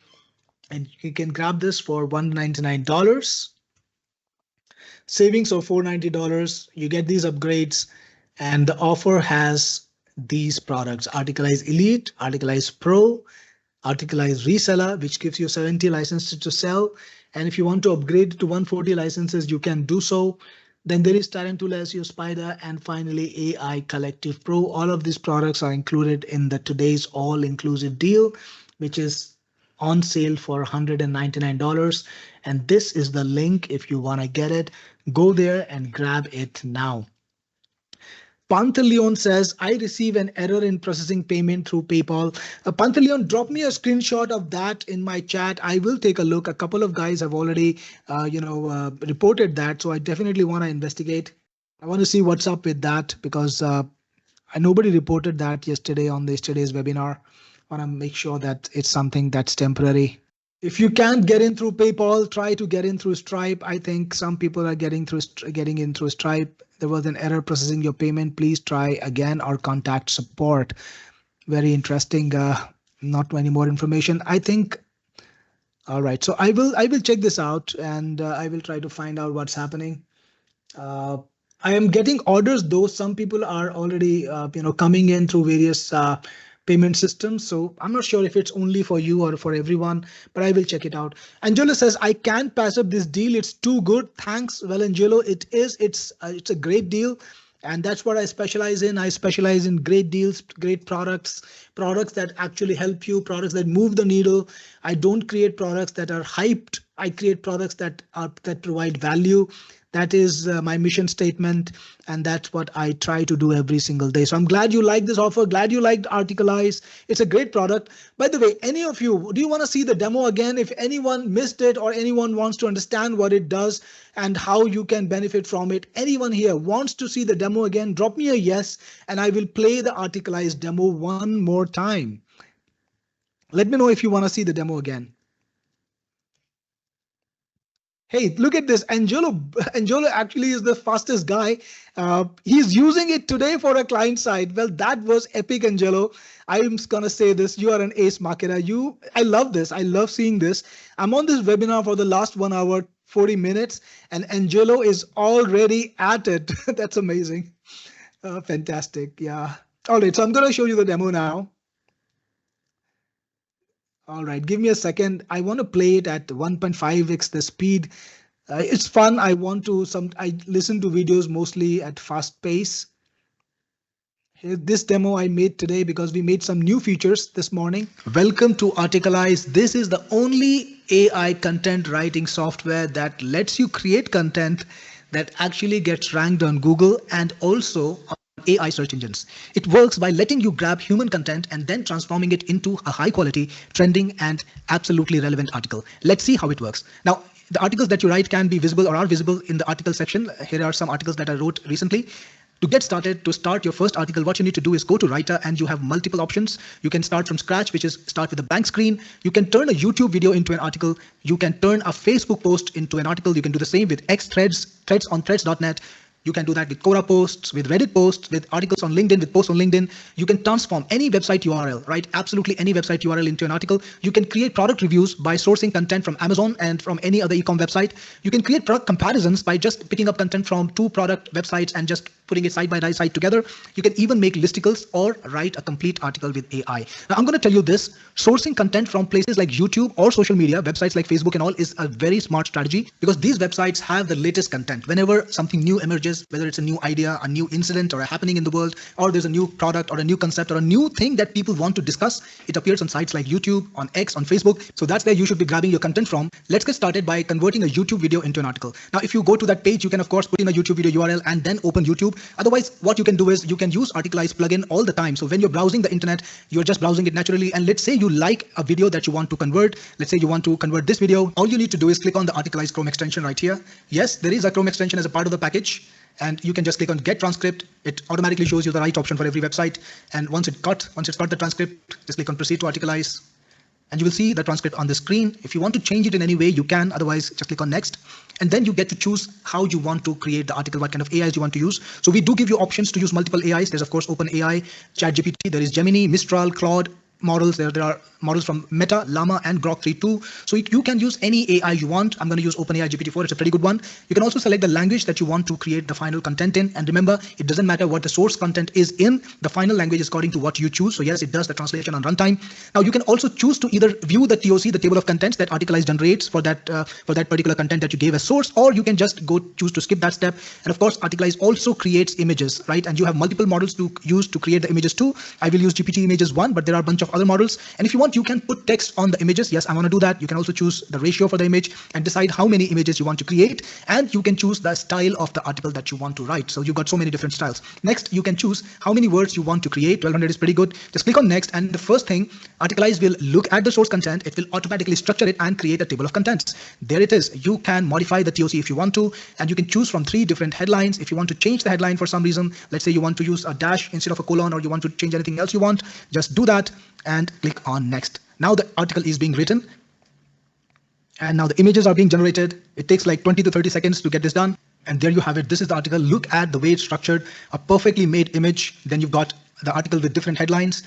and you can grab this for $199. Savings of $490. You get these upgrades, and the offer has these products: Articalize Elite, Articalize Pro, Articalize Reseller, which gives you 70 licenses to sell. And if you want to upgrade to 140 licenses, you can do so. Then there is Tarantula SEO Spider, and finally AI Collective Pro. All of these products are included in the today's all-inclusive deal, which is on sale for $199. And this is the link if you want to get it. Go there and grab it now. Pantaleon says, I receive an error in processing payment through PayPal. Pantaleon, drop me a screenshot of that in my chat. I will take a look. A couple of guys have already, reported that. So I definitely want to investigate. I want to see what's up with that, because nobody reported that yesterday on yesterday's webinar. I want to make sure that it's something that's temporary. If you can't get in through PayPal, try to get in through Stripe. I think some people are getting in through Stripe. There was an error processing your payment. Please try again or contact support. Very interesting. Not any more information, I think. All right, so I will check this out, and I will try to find out what's happening. I am getting orders, though some people are already coming in through various payment systems. So I'm not sure if it's only for you or for everyone, but I will check it out. Angelo says, I can't pass up this deal. It's too good. Thanks. Well, Angelo, it is. It's a great deal. And that's what I specialize in. I specialize in great deals, great products that actually help you, products that move the needle. I don't create products that are hyped. I create products that provide value. That is my mission statement, and that's what I try to do every single day. So I'm glad you liked this offer. Glad you liked Articalize. It's a great product. By the way, any of you, do you want to see the demo again? If anyone missed it or anyone wants to understand what it does and how you can benefit from it, anyone here wants to see the demo again, drop me a yes, and I will play the Articalize demo one more time. Let me know if you want to see the demo again. Hey, look at this. Angelo actually is the fastest guy. He's using it today for a client side. Well, that was epic, Angelo. I'm going to say this. You are an ace marketer. I love this. I love seeing this. I'm on this webinar for the last 1 hour, 40 minutes, and Angelo is already at it. That's amazing. Fantastic. Yeah. All right. So I'm going to show you the demo now. All right, give me a second. I want to play it at 1.5x the speed. It's fun. I listen to videos mostly at fast pace. Here, this demo I made today because we made some new features this morning. Welcome to Articalize. This is the only AI content writing software that lets you create content that actually gets ranked on Google and also on AI search engines. It works by letting you grab human content and then transforming it into a high quality, trending, and absolutely relevant article. Let's see how it works. Now, the articles that you write can be visible or are visible in the article section. Here are some articles that I wrote recently. To get started, to start your first article, what you need to do is go to Writer, and you have multiple options. You can start from scratch, which is start with a blank screen. You can turn a YouTube video into an article. You can turn a Facebook post into an article. You can do the same with X threads on threads.net. You can do that with Quora posts, with Reddit posts, with articles on LinkedIn, with posts on LinkedIn. You can transform any website URL, right? Absolutely any website URL into an article. You can create product reviews by sourcing content from Amazon and from any other e-com website. You can create product comparisons by just picking up content from 2 product websites and just putting it side by side together. You can even make listicles or write a complete article with AI. Now, I'm going to tell you this, sourcing content from places like YouTube or social media, websites like Facebook and all, is a very smart strategy because these websites have the latest content. Whenever something new emerges, whether it's a new idea, a new incident, or a happening in the world, or there's a new product or a new concept or a new thing that people want to discuss, it appears on sites like YouTube, on X, on Facebook. So that's where you should be grabbing your content from. Let's get started by converting a YouTube video into an article. Now, if you go to that page, you can of course put in a YouTube video URL and then open YouTube. Otherwise, what you can do is you can use Articalize plugin all the time. So when you're browsing the internet, you're just browsing it naturally. And let's say you like a video that you want to convert. Let's say you want to convert this video. All you need to do is click on the Articalize Chrome extension right here. Yes, there is a Chrome extension as a part of the package. And you can just click on Get Transcript. It automatically shows you the right option for every website. And once it's got the transcript, just click on Proceed to Articalize. And you will see the transcript on the screen. If you want to change it in any way, you can. Otherwise, just click on Next. And then you get to choose how you want to create the article, what kind of AIs you want to use. So we do give you options to use multiple AIs. There's, of course, OpenAI, ChatGPT. There is Gemini, Mistral, Claude, models. There are models from Meta, Llama, and Grok 3 too. So you can use any AI you want. I'm going to use OpenAI GPT-4. It's a pretty good one. You can also select the language that you want to create the final content in. And remember, it doesn't matter what the source content is in. The final language is according to what you choose. So yes, it does the translation on runtime. Now you can also choose to either view the TOC, the table of contents that Articalize generates for that particular content that you gave as source, or you can just choose to skip that step. And of course, Articalize also creates images, right? And you have multiple models to use to create the images too. I will use GPT Images 1, but there are a bunch of other models. And if you want, you can put text on the images. Yes, I want to do that. You can also choose the ratio for the image and decide how many images you want to create. And you can choose the style of the article that you want to write. So you've got so many different styles. Next, you can choose how many words you want to create. 1200 is pretty good. Just click on next. And the first thing, Articalize will look at the source content. It will automatically structure it and create a table of contents. There it is. You can modify the TOC if you want to, and you can choose from 3 different headlines. If you want to change the headline for some reason, let's say you want to use a dash instead of a colon, or you want to change anything else you want, just do that and click on next. Now the article is being written and now the images are being generated. It takes like 20 to 30 seconds to get this done. And there you have it. This is the article. Look at the way it's structured, a perfectly made image. Then you've got the article with different headlines.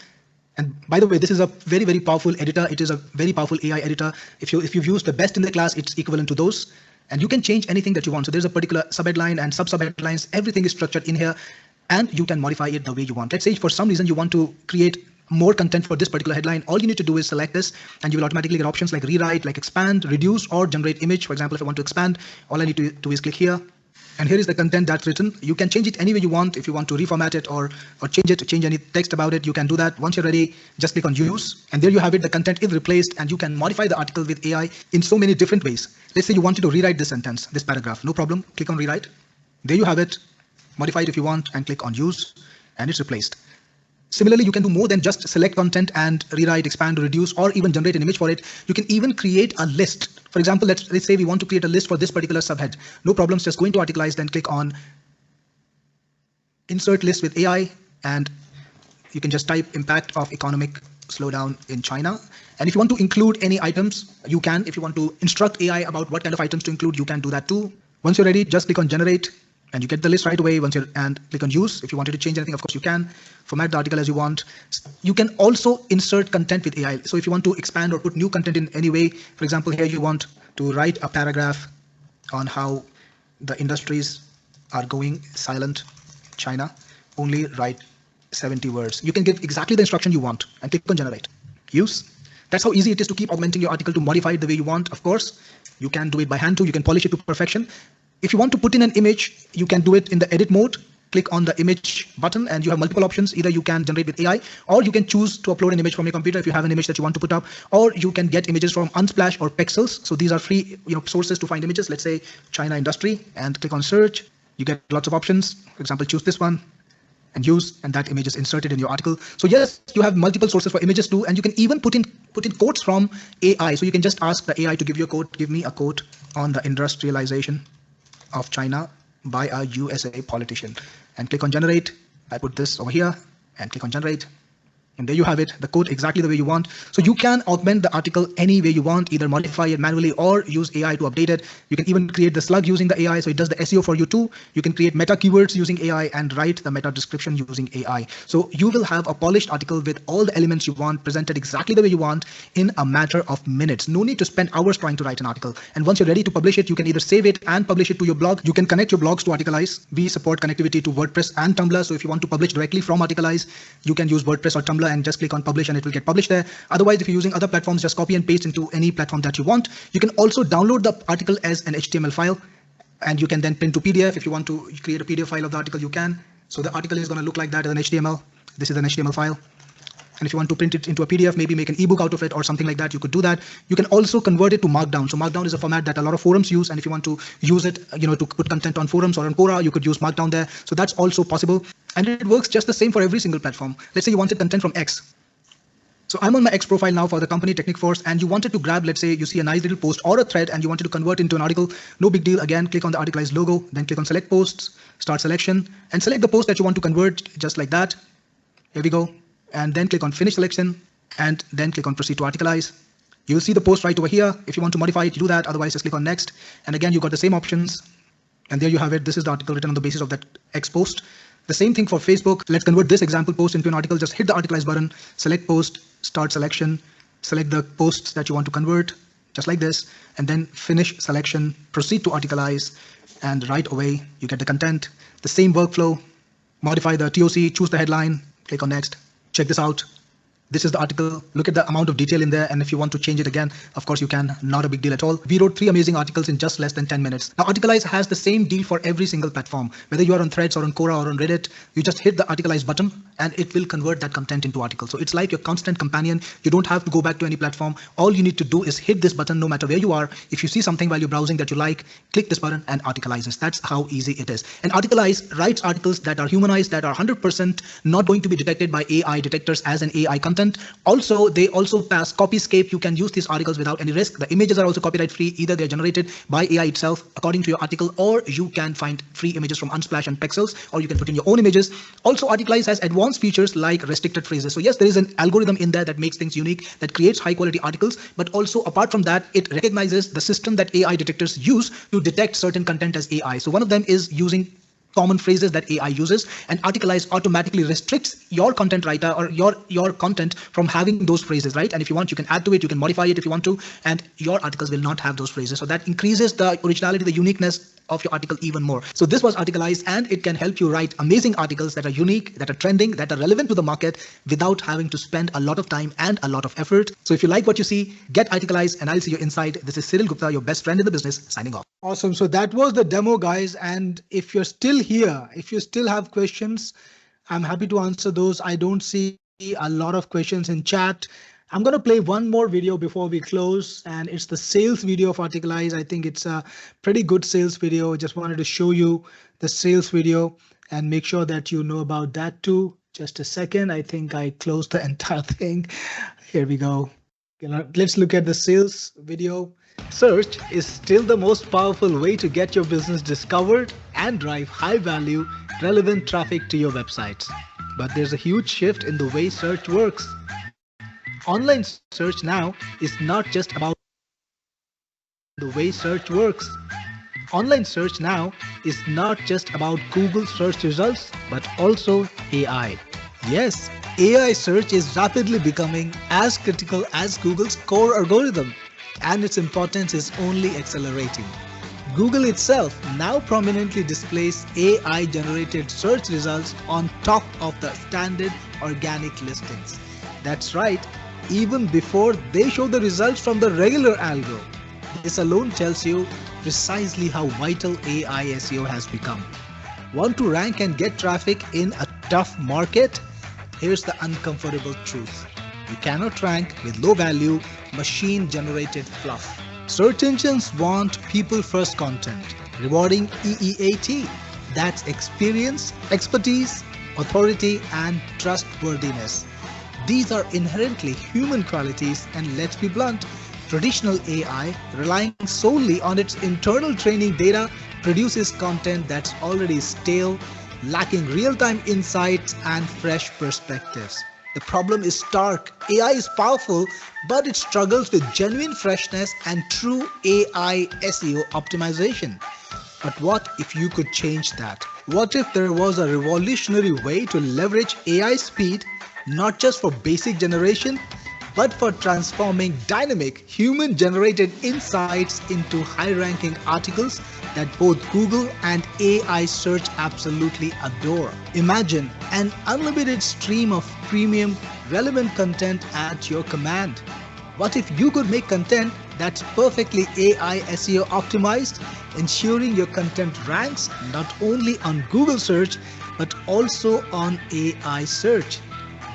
And by the way, this is a very, very powerful editor. It is a very powerful AI editor. If you've used the best in the class, it's equivalent to those. And you can change anything that you want. So there's a particular subheadline and sub-subheadlines. Everything is structured in here, and you can modify it the way you want. Let's say for some reason you want to create more content for this particular headline. All you need to do is select this, and you will automatically get options like rewrite, like expand, reduce, or generate image. For example, if I want to expand, all I need to do is click here. And here is the content that's written. You can change it any way you want. If you want to reformat it or change it, change any text about it, you can do that. Once you're ready, just click on use. And there you have it. The content is replaced, and you can modify the article with AI in so many different ways. Let's say you wanted to rewrite this sentence, this paragraph. No problem. Click on rewrite. There you have it. Modify it if you want and click on use, and it's replaced. Similarly, you can do more than just select content and rewrite, expand, reduce, or even generate an image for it. You can even create a list. For example, let's say we want to create a list for this particular subhead. No problems, just go into Articalize, then click on Insert List with AI, and you can just type impact of economic slowdown in China. And if you want to include any items, you can. If you want to instruct AI about what kind of items to include, you can do that too. Once you're ready, just click on Generate. And you get the list right away and click on use. If you wanted to change anything, of course you can. Format the article as you want. You can also insert content with AI. So if you want to expand or put new content in any way, for example, here you want to write a paragraph on how the industries are going silent, China, only write 70 words. You can give exactly the instruction you want and click on generate. Use. That's how easy it is to keep augmenting your article to modify it the way you want. Of course, you can do it by hand too. You can polish it to perfection. If you want to put in an image, you can do it in the edit mode. Click on the image button and you have multiple options. Either you can generate with AI, or you can choose to upload an image from your computer if you have an image that you want to put up, or you can get images from Unsplash or Pexels. So these are free sources to find images. Let's say China industry, and click on search. You get lots of options. For example, choose this one and use, and that image is inserted in your article. So yes, you have multiple sources for images too, and you can even put in quotes from AI. So you can just ask the AI to give you a quote. Give me a quote on the industrialization of China by a USA politician, and click on generate. I put this over here and click on generate. And there you have it, the code exactly the way you want. So you can augment the article any way you want, either modify it manually or use AI to update it. You can even create the slug using the AI, so it does the SEO for you too. You can create meta keywords using AI and write the meta description using AI. So you will have a polished article with all the elements you want, presented exactly the way you want in a matter of minutes. No need to spend hours trying to write an article. And once you're ready to publish it, you can either save it and publish it to your blog. You can connect your blogs to Articalize. We support connectivity to WordPress and Tumblr. So if you want to publish directly from Articalize, you can use WordPress or Tumblr and just click on publish and it will get published there. Otherwise, if you're using other platforms, just copy and paste into any platform that you want. You can also download the article as an HTML file, and you can then print to PDF. If you want to create a PDF file of the article, you can. So the article is going to look like that as an HTML. This is an HTML file. And if you want to print it into a PDF, maybe make an ebook out of it or something like that, you could do that. You can also convert it to Markdown. So Markdown is a format that a lot of forums use. And if you want to use it, to put content on forums or on Quora, you could use Markdown there. So that's also possible. And it works just the same for every single platform. Let's say you wanted content from X. So I'm on my X profile now for the company Technic Force, and you wanted to grab, let's say you see a nice little post or a thread and you wanted to convert into an article. No big deal. Again, click on the Articalize logo, then click on select posts, start selection, and select the post that you want to convert just like that. Here we go. And then click on finish selection, and then click on proceed to Articalize. You'll see the post right over here. If you want to modify it, you do that. Otherwise, just click on next. And again, you've got the same options. And there you have it. This is the article written on the basis of that X post. The same thing for Facebook. Let's convert this example post into an article. Just hit the Articalize button, select post, start selection, select the posts that you want to convert, just like this, and then finish selection, proceed to Articalize, and right away you get the content. The same workflow, modify the TOC, choose the headline, click on next. Check this out. This is the article. Look at the amount of detail in there. And if you want to change it again, of course you can. Not a big deal at all. We wrote 3 amazing articles in just less than 10 minutes. Now, Articalize has the same deal for every single platform. Whether you are on Threads or on Quora or on Reddit, you just hit the Articalize button and it will convert that content into articles. So it's like your constant companion. You don't have to go back to any platform. All you need to do is hit this button no matter where you are. If you see something while you're browsing that you like, click this button and Articalizes. That's how easy it is. And Articalize writes articles that are humanized, that are 100% not going to be detected by AI detectors as an AI content. Also, they also pass Copyscape. You can use these articles without any risk. The images are also copyright free. Either they're generated by AI itself according to your article, or you can find free images from Unsplash and Pexels, or you can put in your own images. Also, Articalize has advanced features like restricted phrases. So yes, there is an algorithm in there that makes things unique, that creates high quality articles. But also apart from that, it recognizes the system that AI detectors use to detect certain content as AI. So one of them is using common phrases that AI uses, and Articalize automatically restricts your content writer or your content from having those phrases, right? And if you want, you can add to it, you can modify it if you want to, and your articles will not have those phrases. So that increases the originality, the uniqueness of your article even more. So this was Articalize, and it can help you write amazing articles that are unique, that are trending, that are relevant to the market without having to spend a lot of time and a lot of effort. So if you like what you see, get Articalize and I'll see you inside. This is Cyril Gupta, your best friend in the business, signing off. Awesome. So that was the demo, guys. And if you're still here, if you still have questions, I'm happy to answer those. I don't see a lot of questions in chat. I'm going to play one more video before we close, and it's the sales video of Articalize. I think it's a pretty good sales video. Just wanted to show you the sales video and make sure that you know about that too. Just a second. I think I closed the entire thing. Here we go. Let's look at the sales video. Search is still the most powerful way to get your business discovered and drive high value, relevant traffic to your websites. But there's a huge shift in the way search works. Online search now is not just about the way search works. Online search now is not just about Google search results, but also AI. Yes, AI search is rapidly becoming as critical as Google's core algorithm, and its importance is only accelerating. Google itself now prominently displays AI-generated search results on top of the standard organic listings. That's right, even before they show the results from the regular algo. This alone tells you precisely how vital AI SEO has become. Want to rank and get traffic in a tough market? Here's the uncomfortable truth. You cannot rank with low-value, machine-generated fluff. Search engines want people-first content, rewarding EEAT. That's experience, expertise, authority, and trustworthiness. These are inherently human qualities, and let's be blunt, traditional AI, relying solely on its internal training data, produces content that's already stale, lacking real-time insights and fresh perspectives. The problem is stark. AI is powerful, but it struggles with genuine freshness and true AI SEO optimization. But what if you could change that? What if there was a revolutionary way to leverage AI speed, not just for basic generation, but for transforming dynamic human-generated insights into high-ranking articles that both Google and AI search absolutely adore. Imagine an unlimited stream of premium, relevant content at your command. What if you could make content that's perfectly AI SEO optimized, ensuring your content ranks not only on Google search, but also on AI search?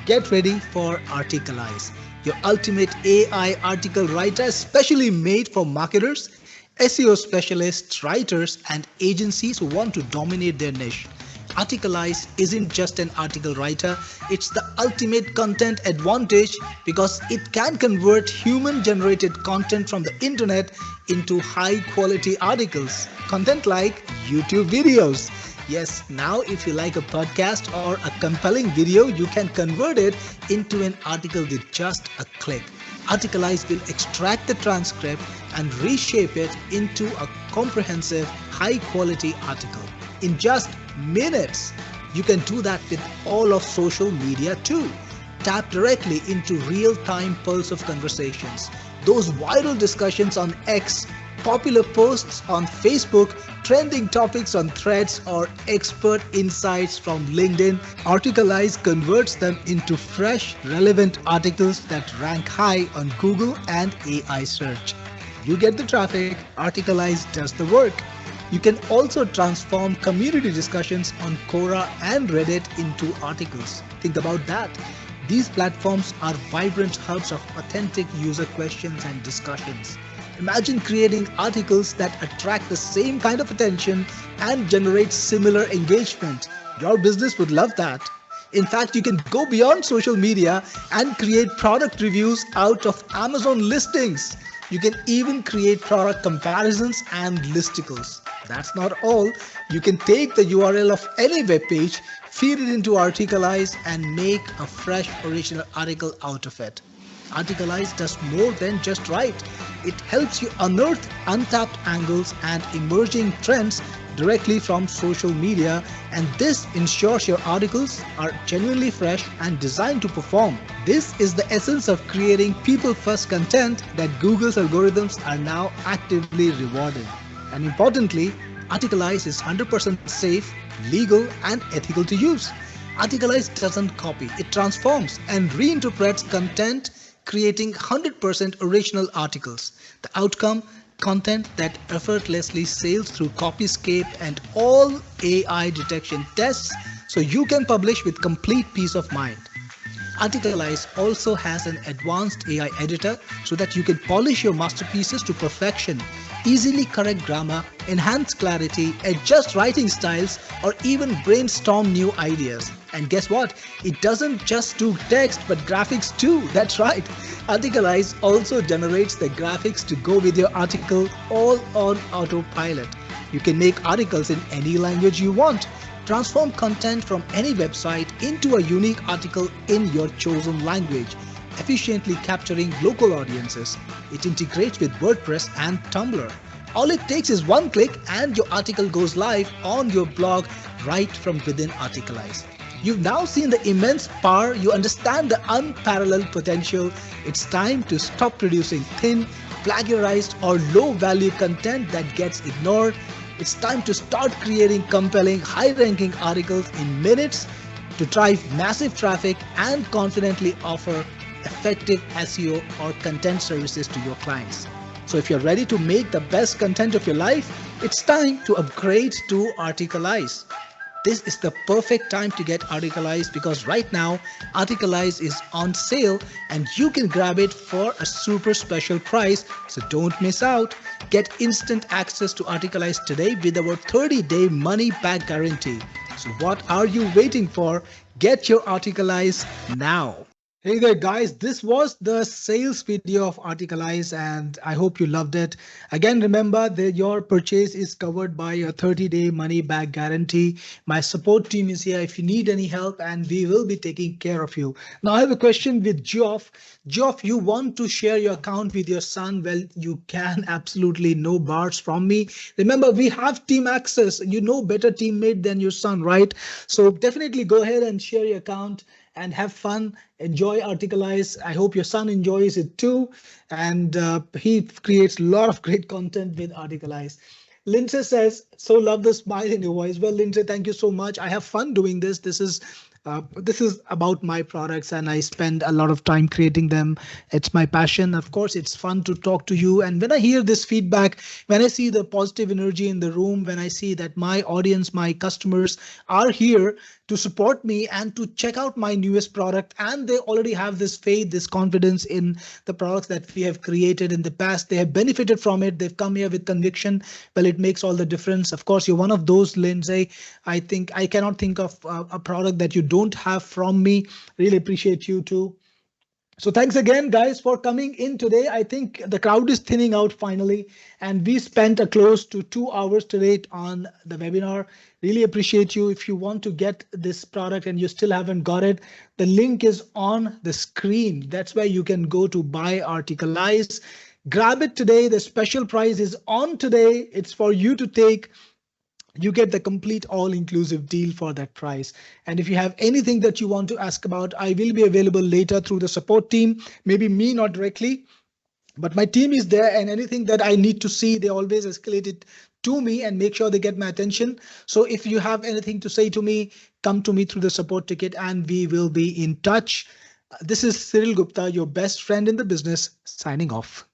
Get ready for Articalize, your ultimate AI article writer specially made for marketers, SEO specialists, writers, and agencies who want to dominate their niche. Articalize isn't just an article writer, it's the ultimate content advantage because it can convert human-generated content from the internet into high-quality articles. Content like YouTube videos. Yes, now if you like a podcast or a compelling video, you can convert it into an article with just a click. Articalize will extract the transcript and reshape it into a comprehensive, high quality article in just minutes. You can do that with all of social media too. Tap directly into real-time pulse of conversations, those viral discussions on X, popular posts on Facebook, trending topics on Threads, or expert insights from LinkedIn. Articalize converts them into fresh, relevant articles that rank high on Google and AI search. You get the traffic, Articalize does the work. You can also transform community discussions on Quora and Reddit into articles. Think about that. These platforms are vibrant hubs of authentic user questions and discussions. Imagine creating articles that attract the same kind of attention and generate similar engagement. Your business would love that. In fact, you can go beyond social media and create product reviews out of Amazon listings. You can even create product comparisons and listicles. That's not all. You can take the URL of any web page, feed it into Articalize, and make a fresh original article out of it. Articalize does more than just write. It helps you unearth untapped angles and emerging trends directly from social media, and this ensures your articles are genuinely fresh and designed to perform. This is the essence of creating people-first content that Google's algorithms are now actively rewarding. And importantly, Articalize is 100% safe, legal, and ethical to use. Articalize doesn't copy, it transforms and reinterprets content, creating 100% original articles. The outcome, content that effortlessly sails through Copyscape and all AI detection tests, so you can publish with complete peace of mind. Articalize also has an advanced AI editor so that you can polish your masterpieces to perfection, easily correct grammar, enhance clarity, adjust writing styles, or even brainstorm new ideas. And guess what? It doesn't just do text but graphics too. That's right. Articalize also generates the graphics to go with your article, all on autopilot. You can make articles in any language you want. Transform content from any website into a unique article in your chosen language, efficiently capturing local audiences. It integrates with WordPress and Tumblr. All it takes is one click and your article goes live on your blog right from within Articalize. You've now seen the immense power, you understand the unparalleled potential. It's time to stop producing thin, plagiarized, or low-value content that gets ignored. It's time to start creating compelling, high-ranking articles in minutes to drive massive traffic and confidently offer effective SEO or content services to your clients. So if you're ready to make the best content of your life, it's time to upgrade to Articalize. This is the perfect time to get Articalize because right now Articalize is on sale and you can grab it for a super special price. So don't miss out. Get instant access to Articalize today with our 30-day money-back guarantee. So what are you waiting for? Get your Articalize now. Hey there guys, this was the sales video of Articalize and I hope you loved it. Again, remember that your purchase is covered by a 30-day money back guarantee. My support team is here if you need any help and we will be taking care of you. Now I have a question with Geoff. Geoff, you want to share your account with your son? Well, you can, absolutely, no bars from me. Remember, we have team access. You know better teammate than your son, right? So definitely go ahead and share your account and have fun, enjoy Articalize. I hope your son enjoys it too. And he creates a lot of great content with Articalize. Lindsay says, so love the smile in your voice. Well, Lindsay, thank you so much. I have fun doing this. This is about my products and I spend a lot of time creating them. It's my passion. Of course, it's fun to talk to you. And when I hear this feedback, when I see the positive energy in the room, when I see that my audience, my customers are here to support me and to check out my newest product, and they already have this faith, this confidence in the products that we have created in the past. They have benefited from it. They've come here with conviction. Well, it makes all the difference. Of course, you're one of those, Lindsay. I cannot think of a product that you don't have from me. Really appreciate you too. So thanks again, guys, for coming in today. I think the crowd is thinning out finally, and we spent a close to 2 hours today on the webinar. Really appreciate you. If you want to get this product and you still haven't got it, the link is on the screen. That's where you can go to buy Articalize. Grab it today. The special price is on today. It's for you to take. You get the complete all-inclusive deal for that price. And if you have anything that you want to ask about, I will be available later through the support team. Maybe me, not directly, but my team is there, and anything that I need to see, they always escalate it to me and make sure they get my attention. So if you have anything to say to me, come to me through the support ticket and we will be in touch. This is Cyril Gupta, your best friend in the business, signing off.